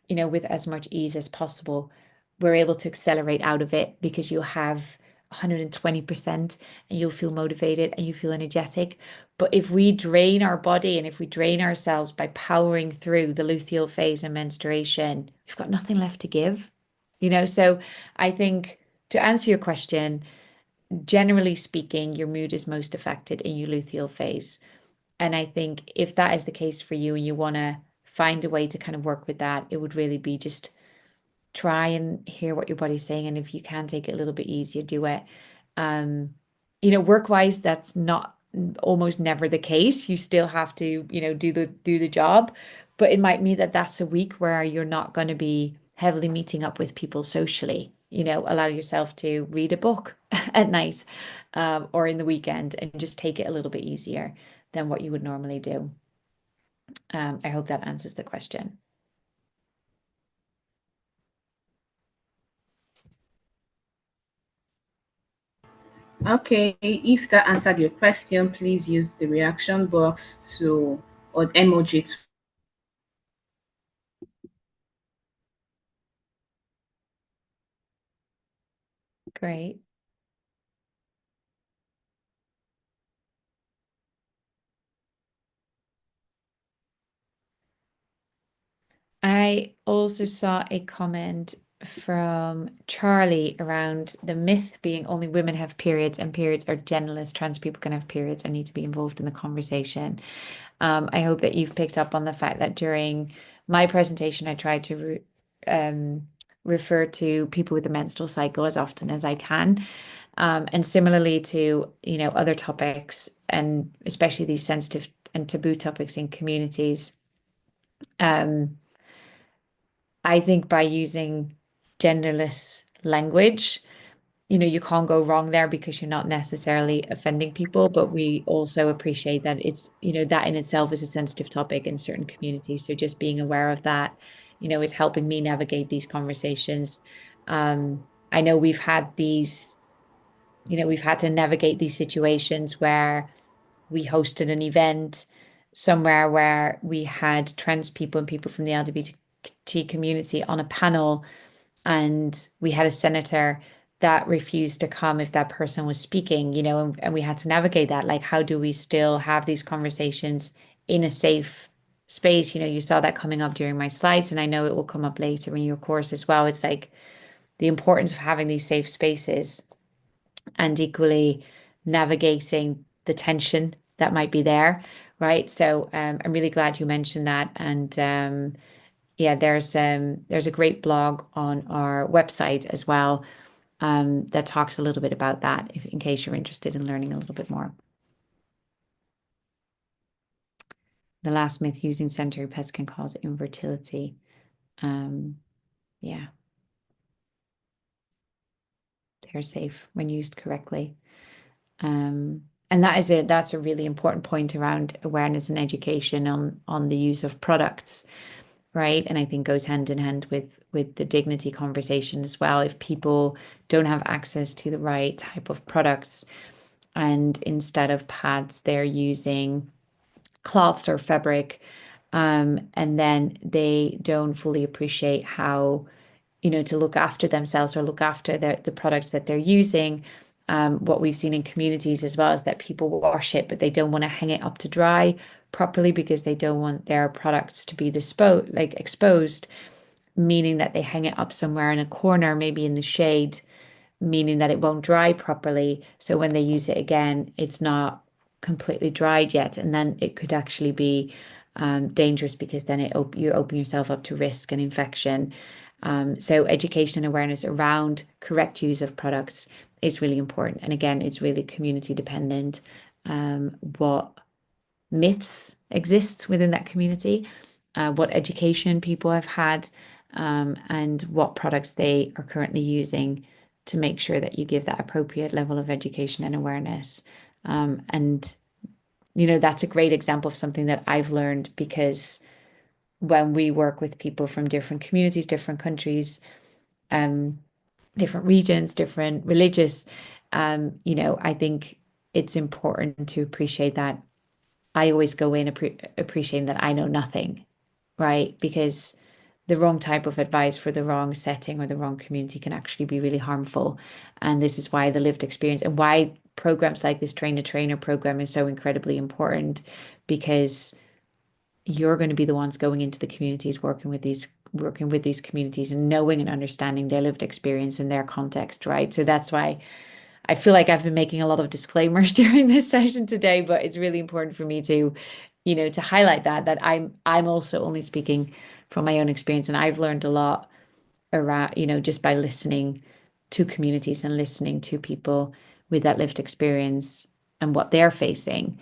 S2: with as much ease as possible, we're able to accelerate out of it because you'll have 120% and you'll feel motivated and you feel energetic. But if we drain our body and if we drain ourselves by powering through the luteal phase and menstruation, we've got nothing left to give, So I think, to answer your question, generally speaking, your mood is most affected in your luteal phase. And I think if that is the case for you and you want to find a way to kind of work with that, it would really be just try and hear what your body's saying. And if you can take it a little bit easier, do it. Work-wise, that's not almost never the case. You still have to, do the job. But it might mean that that's a week where you're not going to be heavily meeting up with people socially. Allow yourself to read a book at night, or in the weekend, and just take it a little bit easier than what you would normally do. I hope that answers the question.
S1: Okay, if that answered your question, please use the reaction box or emoji to.
S2: Great. I also saw a comment from Charlie around the myth being only women have periods and periods are genderless. Trans people can have periods and need to be involved in the conversation. I hope that you've picked up on the fact that during my presentation, I tried to refer to people with the menstrual cycle as often as I can. And similarly to, other topics and especially these sensitive and taboo topics in communities. I think by using genderless language, you can't go wrong there because you're not necessarily offending people, but we also appreciate that that in itself is a sensitive topic in certain communities. So just being aware of that, is helping me navigate these conversations. I know we've had to navigate these situations where we hosted an event somewhere where we had trans people and people from the LGBT community on a panel, and we had a senator that refused to come if that person was speaking, and we had to navigate that. Like, how do we still have these conversations in a safe space? You saw that coming up during my slides, and I know it will come up later in your course as well. It's like the importance of having these safe spaces and equally navigating the tension that might be there, right? So I'm really glad you mentioned that. And yeah, there's a great blog on our website as well that talks a little bit about that, in case you're interested in learning a little bit more. The last myth: using sanitary pads can cause infertility. Yeah, they're safe when used correctly. And that's a really important point around awareness and education on the use of products, right? And I think goes hand in hand with the dignity conversation as well. If people don't have access to the right type of products, and instead of pads, they're using cloths or fabric, and then they don't fully appreciate how, to look after themselves or look after the products that they're using. What we've seen in communities as well is that people wash it, but they don't want to hang it up to dry properly because they don't want their products to be exposed, meaning that they hang it up somewhere in a corner, maybe in the shade, meaning that it won't dry properly. So when they use it again, it's not completely dried yet, and then it could actually be dangerous because then you open yourself up to risk and infection. So education and awareness around correct use of products is really important. And again, it's really community dependent, what myths exist within that community, what education people have had, and what products they are currently using to make sure that you give that appropriate level of education and awareness. And, that's a great example of something that I've learned, because when we work with people from different communities, different countries, different regions, different religious, I think it's important to appreciate that. I always go in appreciating that I know nothing, right? Because the wrong type of advice for the wrong setting or the wrong community can actually be really harmful. And this is why the lived experience and why programs like this train the trainer program is so incredibly important, because you're going to be the ones going into the communities, working with these communities and knowing and understanding their lived experience and their context, right? So that's why I feel like I've been making a lot of disclaimers during this session today, but it's really important for me to, to highlight that I'm also only speaking from my own experience, and I've learned a lot around, just by listening to communities and listening to people with that lived experience and what they're facing,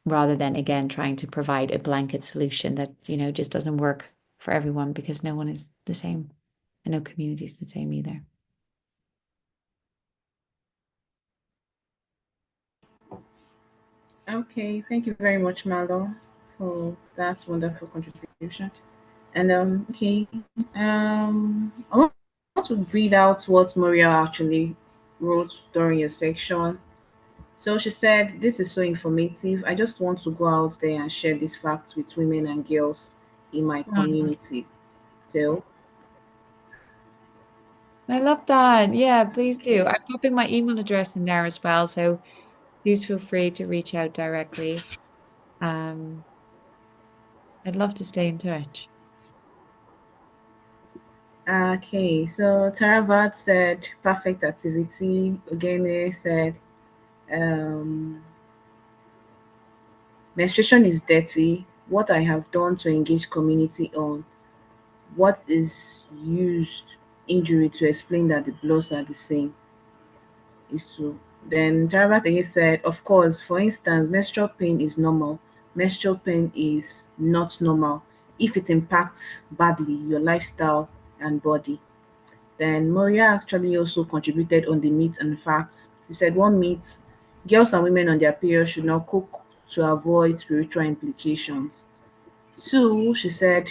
S2: rather than again trying to provide a blanket solution that, just doesn't work for everyone, because no one is the same and no community is the same either.
S1: Okay, thank you very much, Malo, for that wonderful contribution. And I want to read out what Maria actually wrote during your section. So she said, "This is so informative. I just want to go out there and share these facts with women and girls in my community." So,
S2: I love that. Yeah, please do. I'm popping my email address in there as well, so please feel free to reach out directly. Um, I'd love to stay in touch.
S1: Okay, so Taravat said perfect activity. Ogene said um, menstruation is dirty. What I have done to engage community on what is used injury to explain that the bloods are the same is true. Then Taravat again said, of course, for instance, menstrual pain is normal. Menstrual pain is not normal if it impacts badly your lifestyle and body. Then Moria actually also contributed on the myth and facts. He said one myth, girls and women on their period should not cook to avoid spiritual implications. Two, she said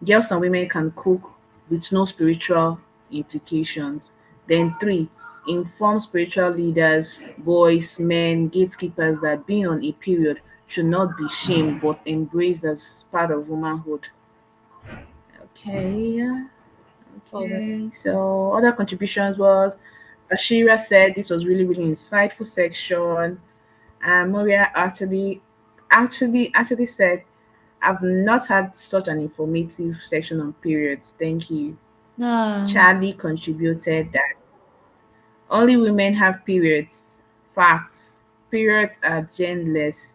S1: girls and women can cook with no spiritual implications. Then three, inform spiritual leaders, boys, men, gatekeepers that being on a period should not be shamed but embraced as part of womanhood. Okay. Okay, so other contributions was Ashira said this was really, really insightful section. And Moria actually said, I've not had such an informative section on periods. Thank you.
S2: Ah,
S1: Charlie contributed that only women have periods. Facts. Periods are genderless.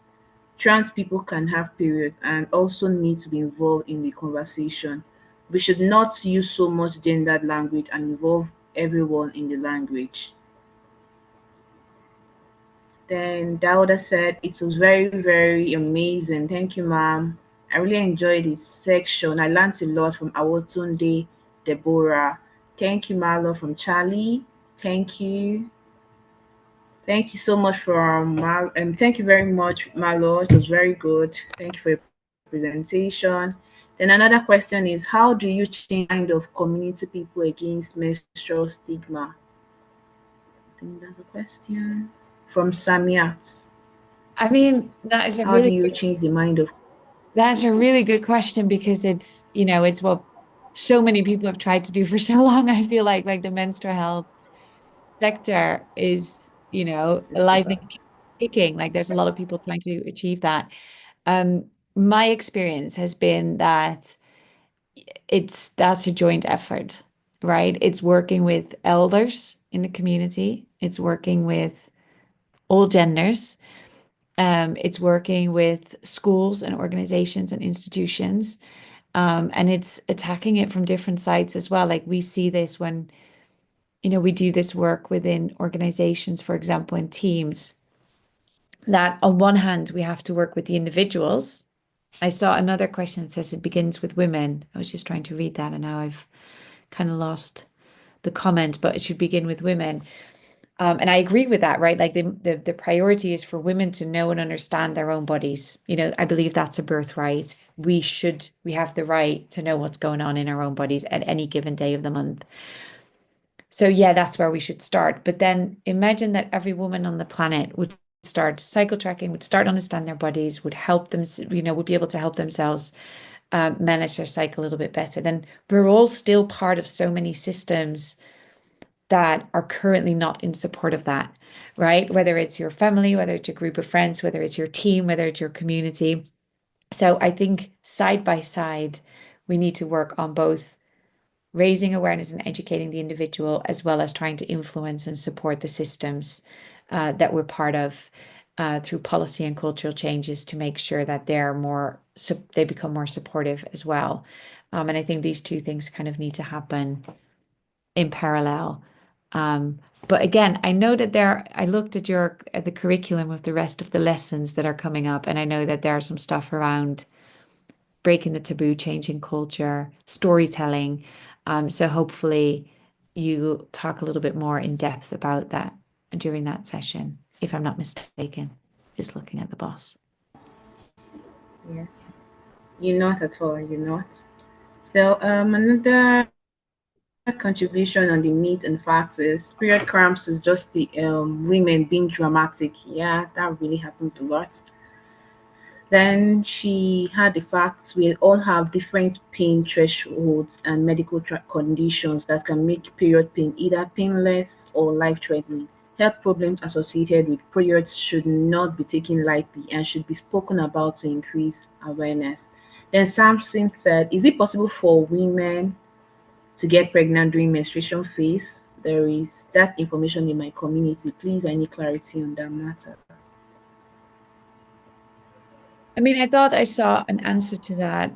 S1: Trans people can have periods and also need to be involved in the conversation. We should not use so much gendered language and involve everyone in the language. Then Dauda said it was very, very amazing. Thank you, ma'am. I really enjoyed this section. I learned a lot from Awotunde, Deborah. Thank you, Marlo from Charlie. Thank you. Thank you so much for thank you very much, Marlo. It was very good. Thank you for your presentation. Then another question is, how do you change the mind of community people against menstrual stigma? I think that's a question from Samiat.
S2: I mean, that is a
S1: How do
S2: really
S1: you
S2: good,
S1: change the mind of
S2: that's a really good question because it's, it's what so many people have tried to do for so long. I feel like the menstrual health sector is,
S1: it's
S2: alive
S1: about?
S2: and kicking. Like there's a lot of people trying to achieve that. Um, my experience has been that that's a joint effort, right? It's working with elders in the community. It's working with all genders. It's working with schools and organizations and institutions. And it's attacking it from different sides as well. Like we see this when, we do this work within organizations, for example, in teams, that on one hand, we have to work with the individuals. I saw another question that says it begins with women. I was just trying to read that and now I've kind of lost the comment, but it should begin with women. And I agree with that, right? Like the priority is for women to know and understand their own bodies. I believe that's a birthright. We have the right to know what's going on in our own bodies at any given day of the month. So yeah, that's where we should start. But then imagine that every woman on the planet would start cycle tracking, would start understand their bodies, would help them, would be able to help themselves manage their cycle a little bit better. Then we're all still part of so many systems that are currently not in support of that, right? Whether it's your family, whether it's your group of friends, whether it's your team, whether it's your community. So I think side by side, we need to work on both raising awareness and educating the individual, as well as trying to influence and support the systems that we're part of through policy and cultural changes to make sure that they become more supportive as well. And I think these two things kind of need to happen in parallel. But again, I know that I looked at the curriculum of the rest of the lessons that are coming up, and I know that there are some stuff around breaking the taboo, changing culture, storytelling. So hopefully you talk a little bit more in depth about that during that session, if I'm not mistaken. Just looking at the boss.
S1: Yes. You're not at all, you're not. So another contribution on the myth and facts is period cramps is just the women being dramatic. Yeah, that really happens a lot. Then she had the facts. We all have different pain thresholds and medical conditions that can make period pain either painless or life-threatening. Health problems associated with periods should not be taken lightly and should be spoken about to increase awareness. Then Samson said, is it possible for women to get pregnant during menstruation phase? There is that information in my community. Please, I need clarity on that matter.
S2: I mean, I thought I saw an answer to that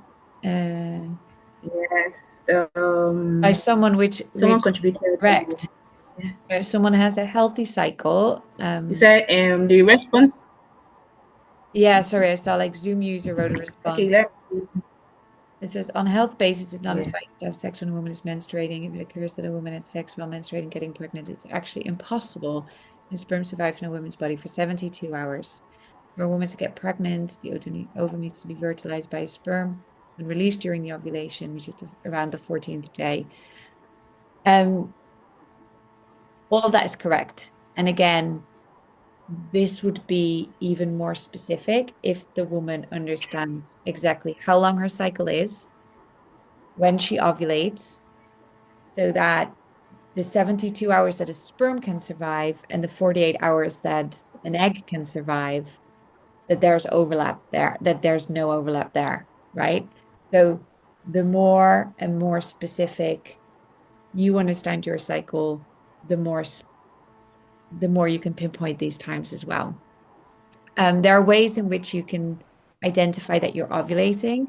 S1: Yes.
S2: by someone which
S1: Someone contributed.
S2: correct.
S1: Yes.
S2: Where someone has a healthy cycle.
S1: You said the response.
S2: Yeah, sorry, I saw like Zoom user wrote a response.
S1: Okay,
S2: It says, on a health basis, it's not
S1: yeah.
S2: advised to have sex when a woman is menstruating. If it occurs that a woman had sex while menstruating, getting pregnant, it's actually impossible. The sperm survives in a woman's body for 72 hours. For a woman to get pregnant, the ovum needs to be fertilized by a sperm and released during the ovulation, which is around the 14th day. All of that is correct. And again, this would be even more specific if the woman understands exactly how long her cycle is, when she ovulates, so that the 72 hours that a sperm can survive and the 48 hours that an egg can survive, that there's overlap there, that there's no overlap there, right? So the more and more specific you understand your cycle, the more you can pinpoint these times as well. There are ways in which you can identify that you're ovulating.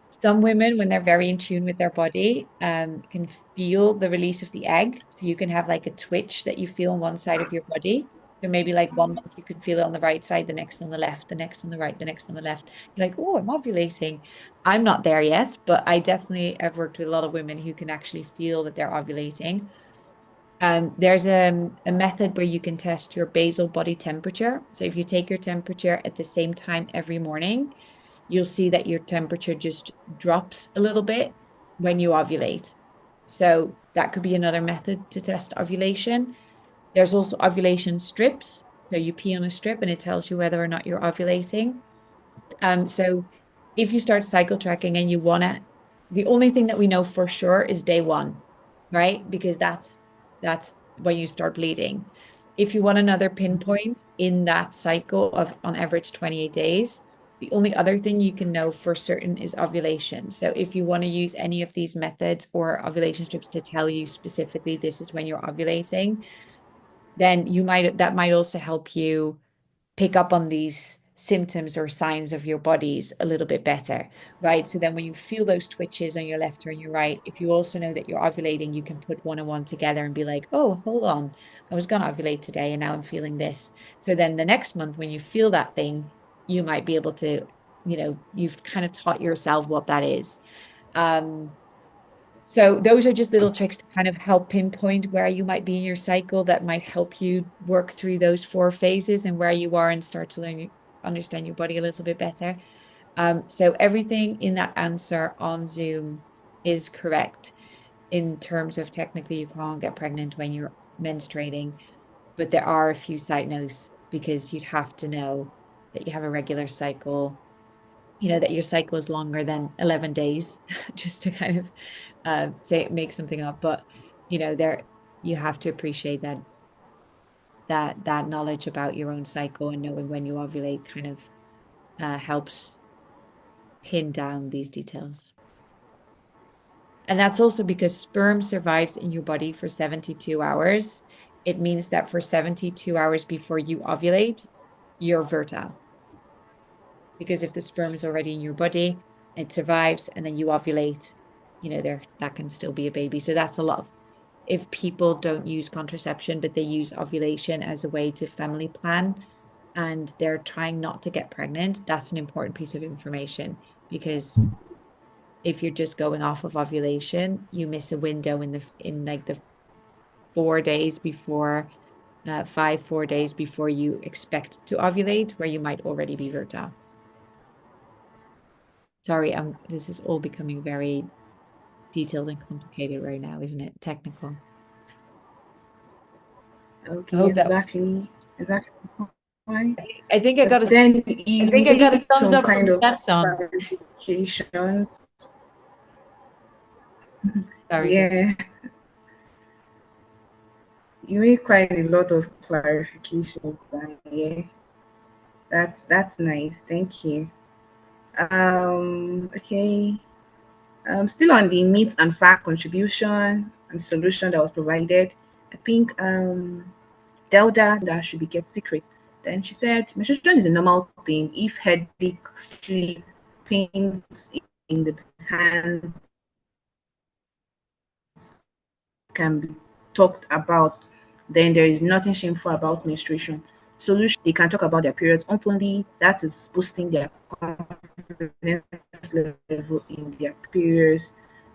S2: Some women, when they're very in tune with their body, can feel the release of the egg. So you can have like a twitch that you feel on one side of your body. So maybe like 1 month you can feel it on the right side, the next on the left, the next on the right, the next on the left. You're like, oh, I'm ovulating. I'm not there yet, but I definitely have worked with a lot of women who can actually feel that they're ovulating. There's a method where you can test your basal body temperature. So if you take your temperature at the same time every morning, you'll see that your temperature just drops a little bit when you ovulate. So that could be another method to test ovulation. There's also ovulation strips. So you pee on a strip and it tells you whether or not you're ovulating. So if you start cycle tracking and you want to, the only thing that we know for sure is day one, right? Because that's when you start bleeding. If you want another pinpoint in that cycle of on average 28 days, the only other thing you can know for certain is ovulation. So if you want to use any of these methods or ovulation strips to tell you specifically this is when you're ovulating, then that might also help you pick up on these symptoms or signs of your bodies a little bit better, right? So then when you feel those twitches on your left or on your right, if you also know that you're ovulating, you can put one and one together and be like, oh, hold on, I was going to ovulate today and now I'm feeling this. So then the next month when you feel that thing, you might be able to, you've kind of taught yourself what that is. So those are just little tricks to kind of help pinpoint where you might be in your cycle that might help you work through those 4 phases and where you are and start to understand your body a little bit better. So everything in that answer on Zoom is correct in terms of technically you can't get pregnant when you're menstruating, but there are a few side notes because you'd have to know that you have a regular cycle, that your cycle is longer than 11 days, just to kind of say make something up. But there you have to appreciate that knowledge about your own cycle and knowing when you ovulate kind of helps pin down these details. And that's also because sperm survives in your body for 72 hours. It means that for 72 hours before you ovulate, you're fertile. Because if the sperm is already in your body, it survives and then you ovulate, that can still be a baby. So that's a lot of, if people don't use contraception, but they use ovulation as a way to family plan and they're trying not to get pregnant, that's an important piece of information because if you're just going off of ovulation, you miss a window in like the 4 days before 4 days before you expect to ovulate, where you might already be fertile. Sorry, this is all becoming very detailed and complicated right now, isn't it? Technical. I
S1: Okay,
S2: hope that was.
S1: exactly fine.
S2: I think I got a.
S1: Then
S2: I
S1: you
S2: think I got a
S1: made
S2: thumbs
S1: some
S2: up from
S1: kind of
S2: Samson.
S1: clarifications.
S2: Sorry.
S1: Yeah, you made quite a lot of clarifications. Yeah, that's nice. Thank you. Okay. Still on the myths and fact contribution and solution that was provided. I think Delda that should be kept secret. Then she said menstruation is a normal thing. If headache, sleep, pains in the hands can be talked about, then there is nothing shameful about menstruation. Solution, they can talk about their periods openly. That is boosting their confidence level in their periods.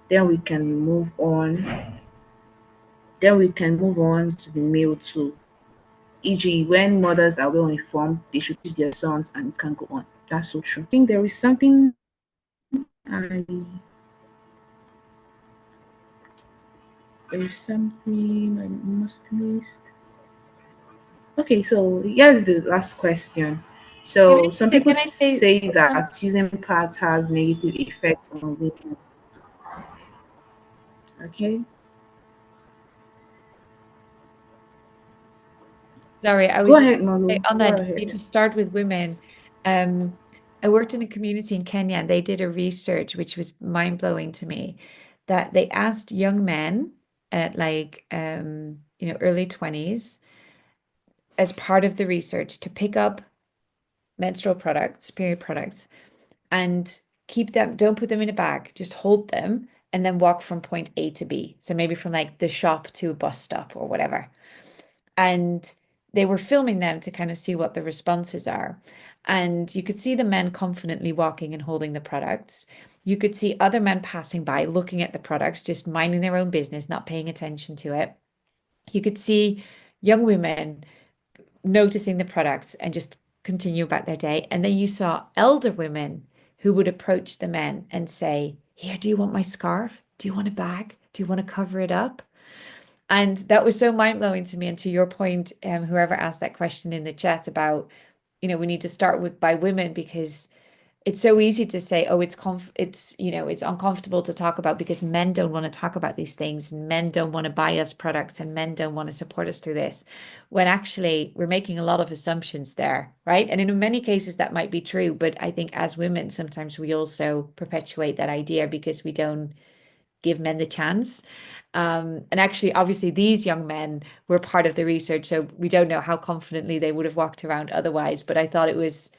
S1: Then we can move on. Then we can move on to the male too. E.g., when mothers are well informed, they should teach their sons, and it can go on. That's so true. I think there is something I must list. Okay, so here's the last question. So some people
S2: Can I say
S1: say
S2: some?
S1: that using pads has negative effects on women. Okay,
S2: Sorry, I
S1: go
S2: was just
S1: ahead,
S2: say
S1: Malu.
S2: on
S1: Go
S2: that, you
S1: ahead.
S2: to start with women. I worked in a community in Kenya and they did a research which was mind-blowing to me that they asked young men at like early 20s as part of the research to pick up menstrual products, period products, and keep them, don't put them in a bag, just hold them and then walk from point A to B. So maybe from like the shop to a bus stop or whatever. And they were filming them to kind of see what the responses are. And you could see the men confidently walking and holding the products. You could see other men passing by, looking at the products, just minding their own business, not paying attention to it. You could see young women noticing the products and just continue about their day. And then you saw elder women who would approach the men and say, "Here, do you want my scarf? Do you want a bag? Do you want to cover it up?" And that was so mind blowing to me. And to your point, whoever asked that question in the chat about, we need to start with by women because it's so easy to say, oh, it's uncomfortable to talk about because men don't want to talk about these things and men don't want to buy us products and men don't want to support us through this, when actually we're making a lot of assumptions there, right? And in many cases that might be true, but I think as women sometimes we also perpetuate that idea because we don't give men the chance. And actually, obviously, these young men were part of the research, so we don't know how confidently they would have walked around otherwise. But I thought it was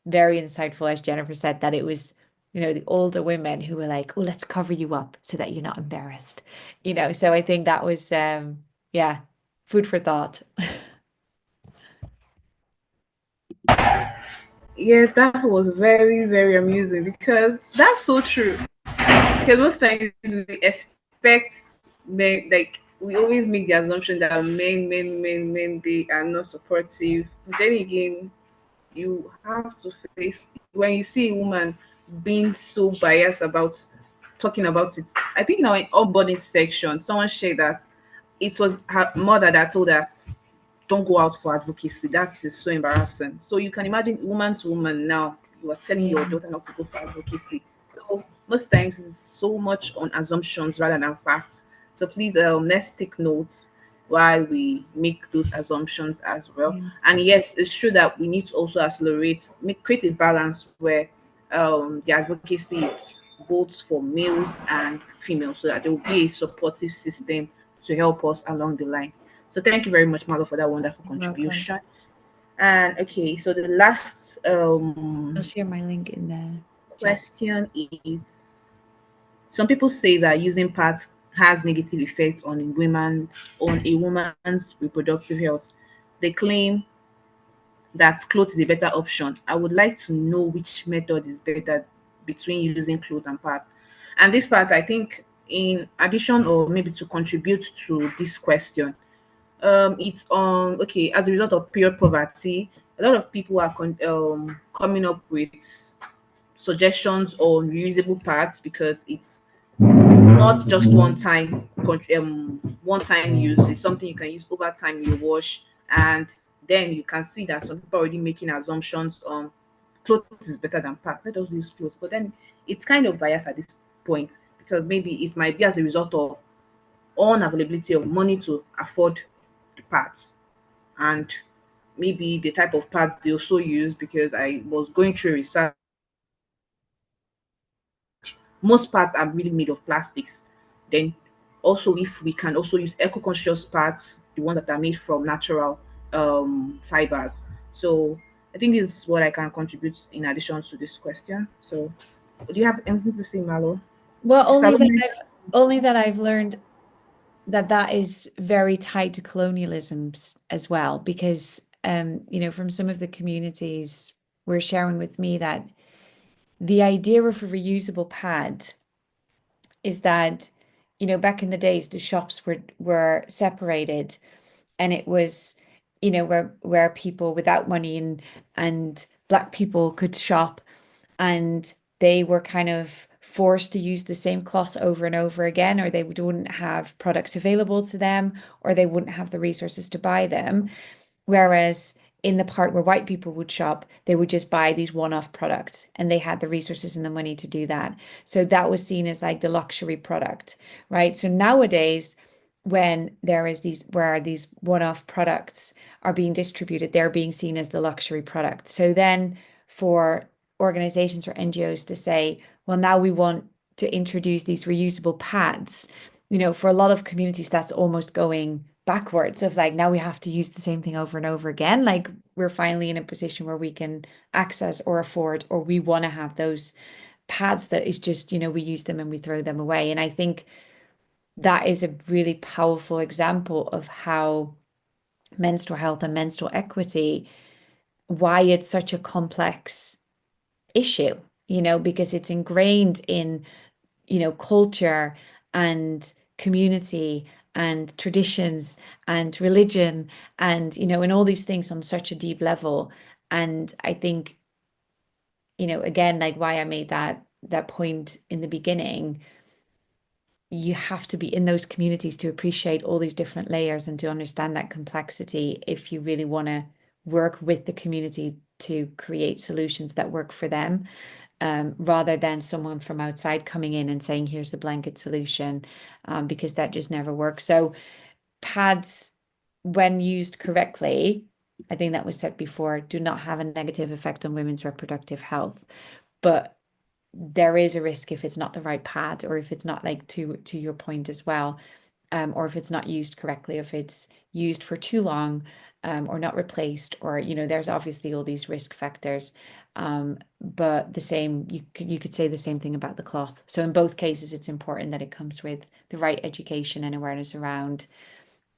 S2: very insightful, as Jennifer said, that it was, the older women who were like, "Oh, let's cover you up so that you're not embarrassed," So I think that was, yeah, food for thought.
S1: Yeah, that was very, very amusing because that's so true. Because most times we expect men, like we always make the assumption that men, they are not supportive. But then again, you have to face when you see a woman being so biased about talking about it. I think in our onboarding section, someone shared that it was her mother that told her, don't go out for advocacy. That is so embarrassing. So you can imagine woman to woman now, you are telling your
S2: Yeah.
S1: daughter not to go for advocacy. So most times it's so much on assumptions rather than facts. So please let's take notes while we make those assumptions as well.
S2: Yeah.
S1: And yes, it's true that we need to also accelerate, create a balance where the advocacy is both for males and females so that there will be a supportive system to help us along the line. So thank you very much, Marlo, for that wonderful
S2: You're welcome.
S1: contribution. And okay, so the last
S2: I'll share my link in the chat.
S1: question is: some people say that using pads has negative effects on a woman's reproductive health. They claim that clothes is a better option. I would like to know which method is better between using clothes and pads. And this part, I think, in addition or maybe to contribute to this question, it's on okay as a result of period poverty, a lot of people are coming up with suggestions on reusable parts because it's not just one time use. It's something you can use over time in your wash. And then you can see that some people are already making assumptions on clothes is better than pad. Let us use clothes, but then it's kind of biased at this point because maybe it might be as a result of unavailability of money to afford the parts, and maybe the type of pad they also use, because I was going through research most parts are really made of plastics. Then also, if we can also use eco-conscious parts, the ones that are made from natural fibers. So I think this is what I can contribute in addition to this question. So do you have anything to say, Malo?
S2: Well,
S1: Salome?
S2: only that I've learned that that is very tied to colonialisms as well, because you know, from some of the communities were sharing with me that the idea of a reusable pad is that, you know, back in the days the shops were separated, and it was, you know, where people without money and black people could shop, and they were kind of forced to use the same cloth over and over again, or they wouldn't have products available to them, or they wouldn't have the resources to buy them. Whereas in the part where white people would shop, they would just buy these one-off products and they had the resources and the money to do that. So that was seen as like the luxury product, right? So nowadays, when there is these where these one-off products are being distributed, they're being seen as the luxury product. So then for organizations or NGOs to say, well, now we want to introduce these reusable pads, you know, for a lot of communities, that's almost going backwards of like, now we have to use the same thing over and over again. Like we're finally in a position where we can access or afford, or we want to have those pads that is just, you know, we use them and we throw them away. And I think that is a really powerful example of how menstrual health and menstrual equity, why it's such a complex issue, you know, because it's ingrained in, you know, culture and community and traditions and religion and, you know, and all these things on such a deep level. And I think, you know, again, like why I made that point in the beginning, you have to be in those communities to appreciate all these different layers and to understand that complexity if you really want to work with the community to create solutions that work for them, rather than someone from outside coming in and saying, here's the blanket solution, because that just never works. So pads, when used correctly, I think that was said before, do not have a negative effect on women's reproductive health. But there is a risk if it's not the right pad, or if it's not, like to your point as well, or if it's not used correctly, if it's used for too long, or not replaced, or, you know, there's obviously all these risk factors. But the same, you could say the same thing about the cloth. So in both cases, it's important that it comes with the right education and awareness around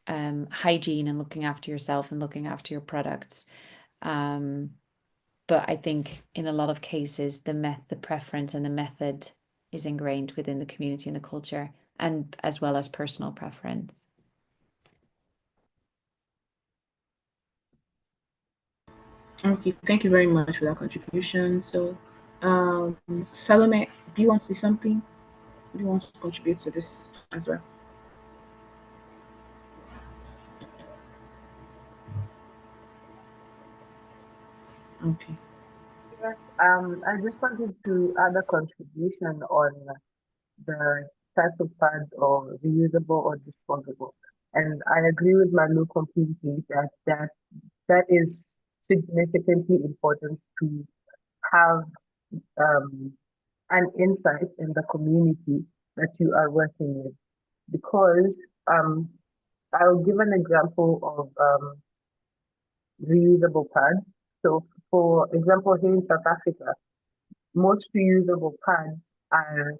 S2: hygiene and looking after yourself and looking after your products. But I think in a lot of cases, the preference and the method is ingrained within the community and the culture, and as well as personal preference.
S1: Okay, thank you very much for that contribution. So, Salome, do you want to say something? Do you want to contribute to this as well? Okay.
S4: Yes, I just wanted to add a contribution on the type of pads or reusable or disposable. And I agree with Manu completely that is significantly important to have um, an insight in the community that you are working with. Because um, I'll give an example of reusable pads. So, for example, here in South Africa, most reusable pads are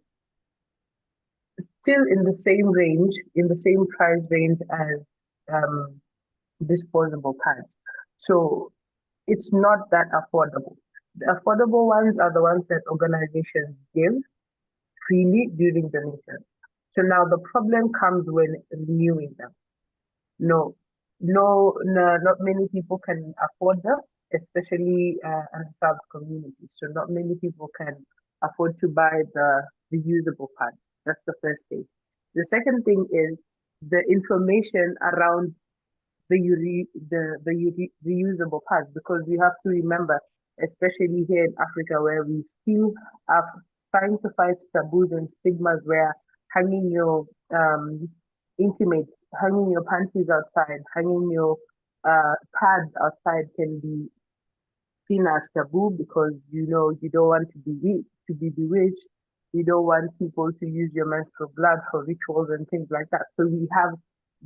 S4: still in the same range, in the same price range as um, disposable pads. So it's not that affordable. The affordable ones are the ones that organizations give freely during donation. So now the problem comes when renewing them. No, no, not many people can afford them, especially unserved communities. So not many people can afford to buy the reusable pads. That's the first thing. The second thing is the information around the reusable pads, because we have to remember, especially here in Africa, where we still are trying to fight taboos and stigmas, where hanging your intimate, hanging your panties outside, hanging your pads outside can be seen as taboo because you know you don't want to be bewitched. You don't want people to use your menstrual blood for rituals and things like that. So we have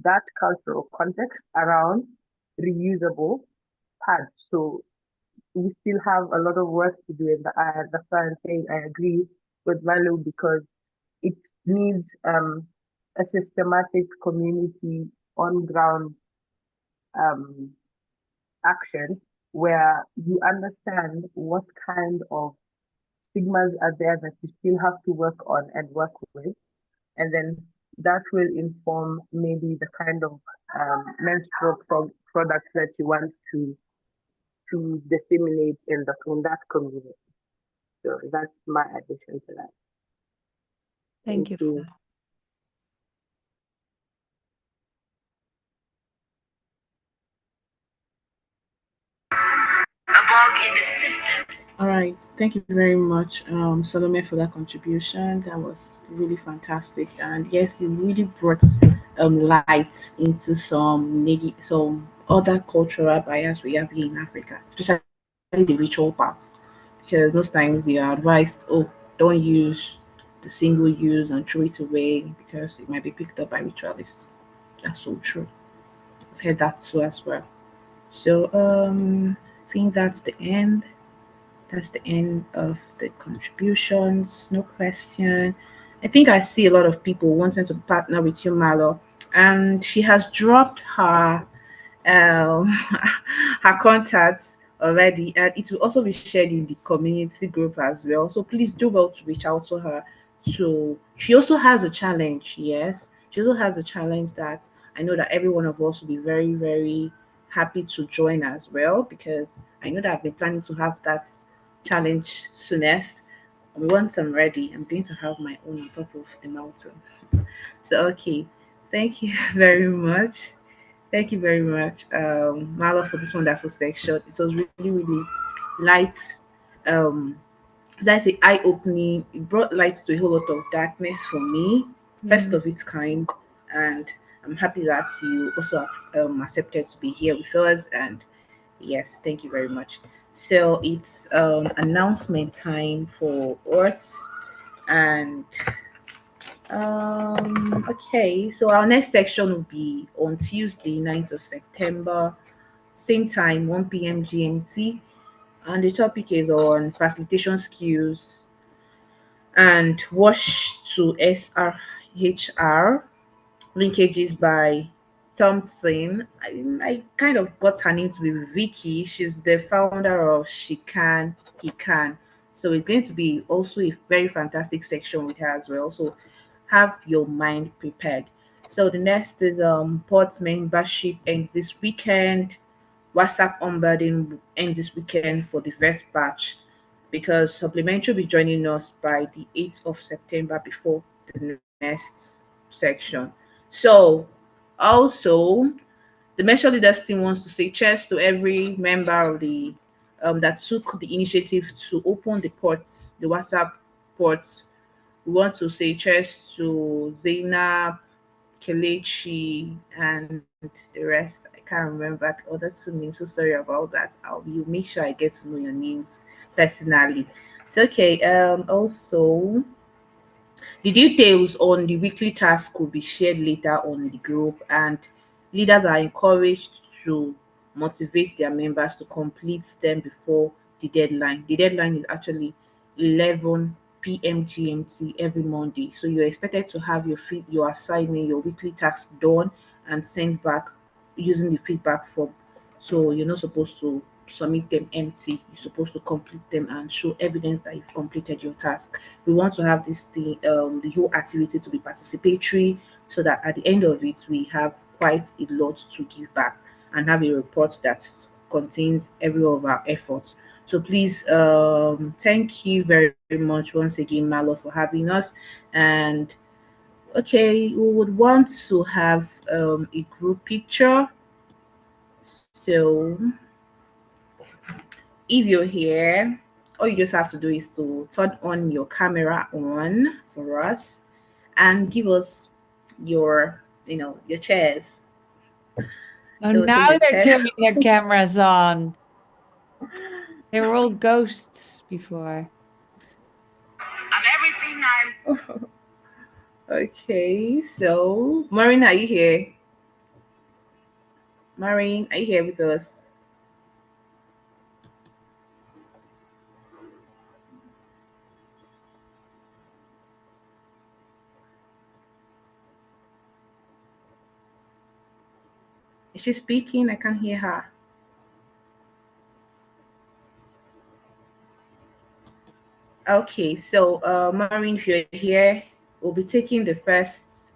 S4: that cultural context around reusable pads. So we still have a lot of work to do, and that's why I'm saying I agree with Malu, because it needs a systematic community on ground um, action where you understand what kind of stigmas are there that you still have to work on and work with, and then that will inform maybe the kind of menstrual products that you want to disseminate in that community. So that's my addition to that.
S2: Thank you for
S4: you.
S2: that.
S1: All right, thank you very much, Salome, for that contribution. That was really fantastic, and yes, you really brought light into some other cultural bias we have here in Africa, especially the ritual part, because most times they are advised, oh, don't use the single use and throw it away because it might be picked up by ritualists. That's so true. I've heard that too as well. So I think that's the end of the contributions. No question. I think I see a lot of people wanting to partner with you, Malo, and she has dropped um, her contacts already, and it will also be shared in the community group as well. So please do well to reach out to her. So she also has a challenge. Yes, she also has a challenge that I know that every one of us will be very, very happy to join as well, because I know that I've been planning to have that challenge soonest. Once I'm ready, I'm going to have my own on top of the mountain. So okay, thank you very much. Thank you very much, Marla, for this wonderful section. It was really, really light. Um, as I say, eye-opening. It brought light to a whole lot of darkness for me, first
S2: Mm.
S1: of its kind, and I'm happy that you also accepted to be here with us. And yes, thank you very much. So it's announcement time for us, and okay, so our next section will be on Tuesday, 9th of September, same time, 1 p.m. GMT. And the topic is on facilitation skills and wash to SRHR linkages by Thompson. I kind of got her name to be Vicky. She's the founder of She Can, He Can. So it's going to be also a very fantastic section with her as well. So have your mind prepared. So the next is port membership ends this weekend. WhatsApp onboarding ends this weekend for the first batch, because supplementary will be joining us by the 8th of September before the next section. So also the Menstrual Leaders team wants to say cheers to every member of the that took the initiative to open the ports, the WhatsApp ports. We want to say cheers to Zainab, Kelechi, and the rest. I can't remember the other two names. So sorry about that. Will make sure I get to know your names personally. It's okay. Also, the details on the weekly task will be shared later on the group, and leaders are encouraged to motivate their members to complete them before the deadline. The deadline is actually 11 p.m. GMT every Monday. So you're expected to have your assignment, your weekly task done and sent back using the feedback form. So you're not supposed to submit them empty. You're supposed to complete them and show evidence that you've completed your task. We want to have this thing, the whole activity to be participatory, so that at the end of it we have quite a lot to give back and have a report that contains every of our efforts. So please, thank you very much once again, Malo, for having us. And okay, we would want to have a group picture. So if you're here, all you just have to do is to turn on your camera on for us and give us your, your chairs.
S2: Oh,
S1: So
S2: now
S1: take the
S2: they're
S1: chair.
S2: turning their cameras on. They were all ghosts before.
S5: I'm everything I
S1: Okay, so Maureen, are you here? Maureen, are you here with us? Is she speaking? I can't hear her. Okay, so Maureen, if you're here, we'll be taking the first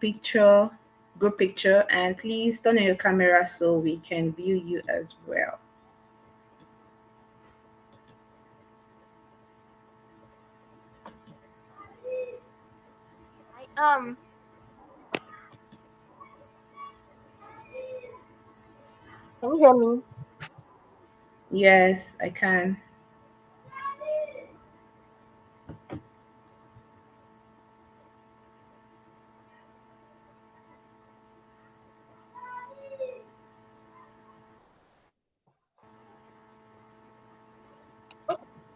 S1: picture, group picture, and please turn on your camera so we can view you as well.
S5: I can you hear me?
S1: Yes, I can.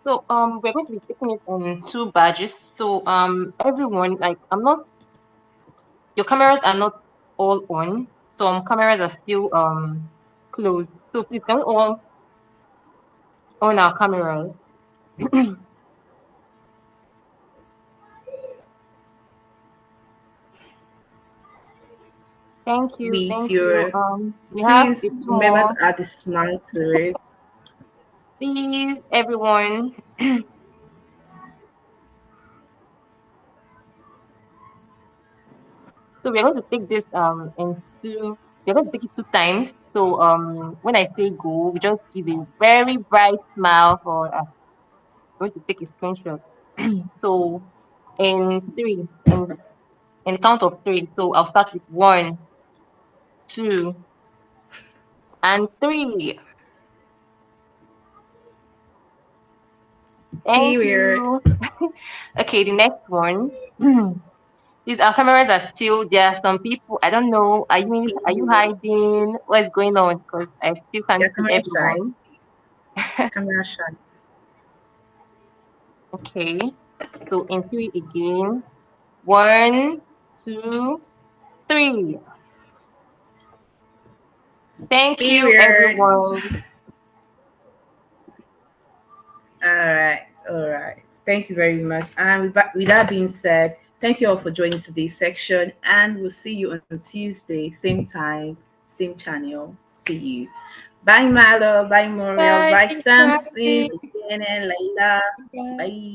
S5: So we're going to be taking it in two badges. So everyone, like I'm not, your cameras are not all on. Some cameras are still closed. So please can we all on our cameras? Thank you,
S1: With
S5: thank you.
S1: your,
S5: We have a
S1: please
S5: few
S1: remember
S5: more.
S1: to add the smile to it.
S5: Please, everyone. So we're going to take this we're going to take it two times. So when I say go, we just give a very bright smile for going to take a screenshot. So in three, in the count of three. So I'll start with one, two, and three. Thank
S1: Period.
S5: you. Okay, the next one. These our cameras are still there. Are some people, I don't know. Are you hiding? What is going on? Because I still can't
S1: Yeah,
S5: see
S1: camera shy.
S5: everyone.
S1: Camera shy.
S5: Okay. So in three again. One, two, three. Thank you,
S1: Period.
S5: everyone.
S1: All right. Thank you very much. And with that being said, thank you all for joining today's section, and we'll see you on Tuesday, same time, same channel. See you. Bye, Milo. Bye, Muriel.
S3: Bye.
S1: Bye,
S3: Thank you for having
S1: Samson,
S3: me.
S1: again, and Layla.
S3: Bye.
S1: Bye.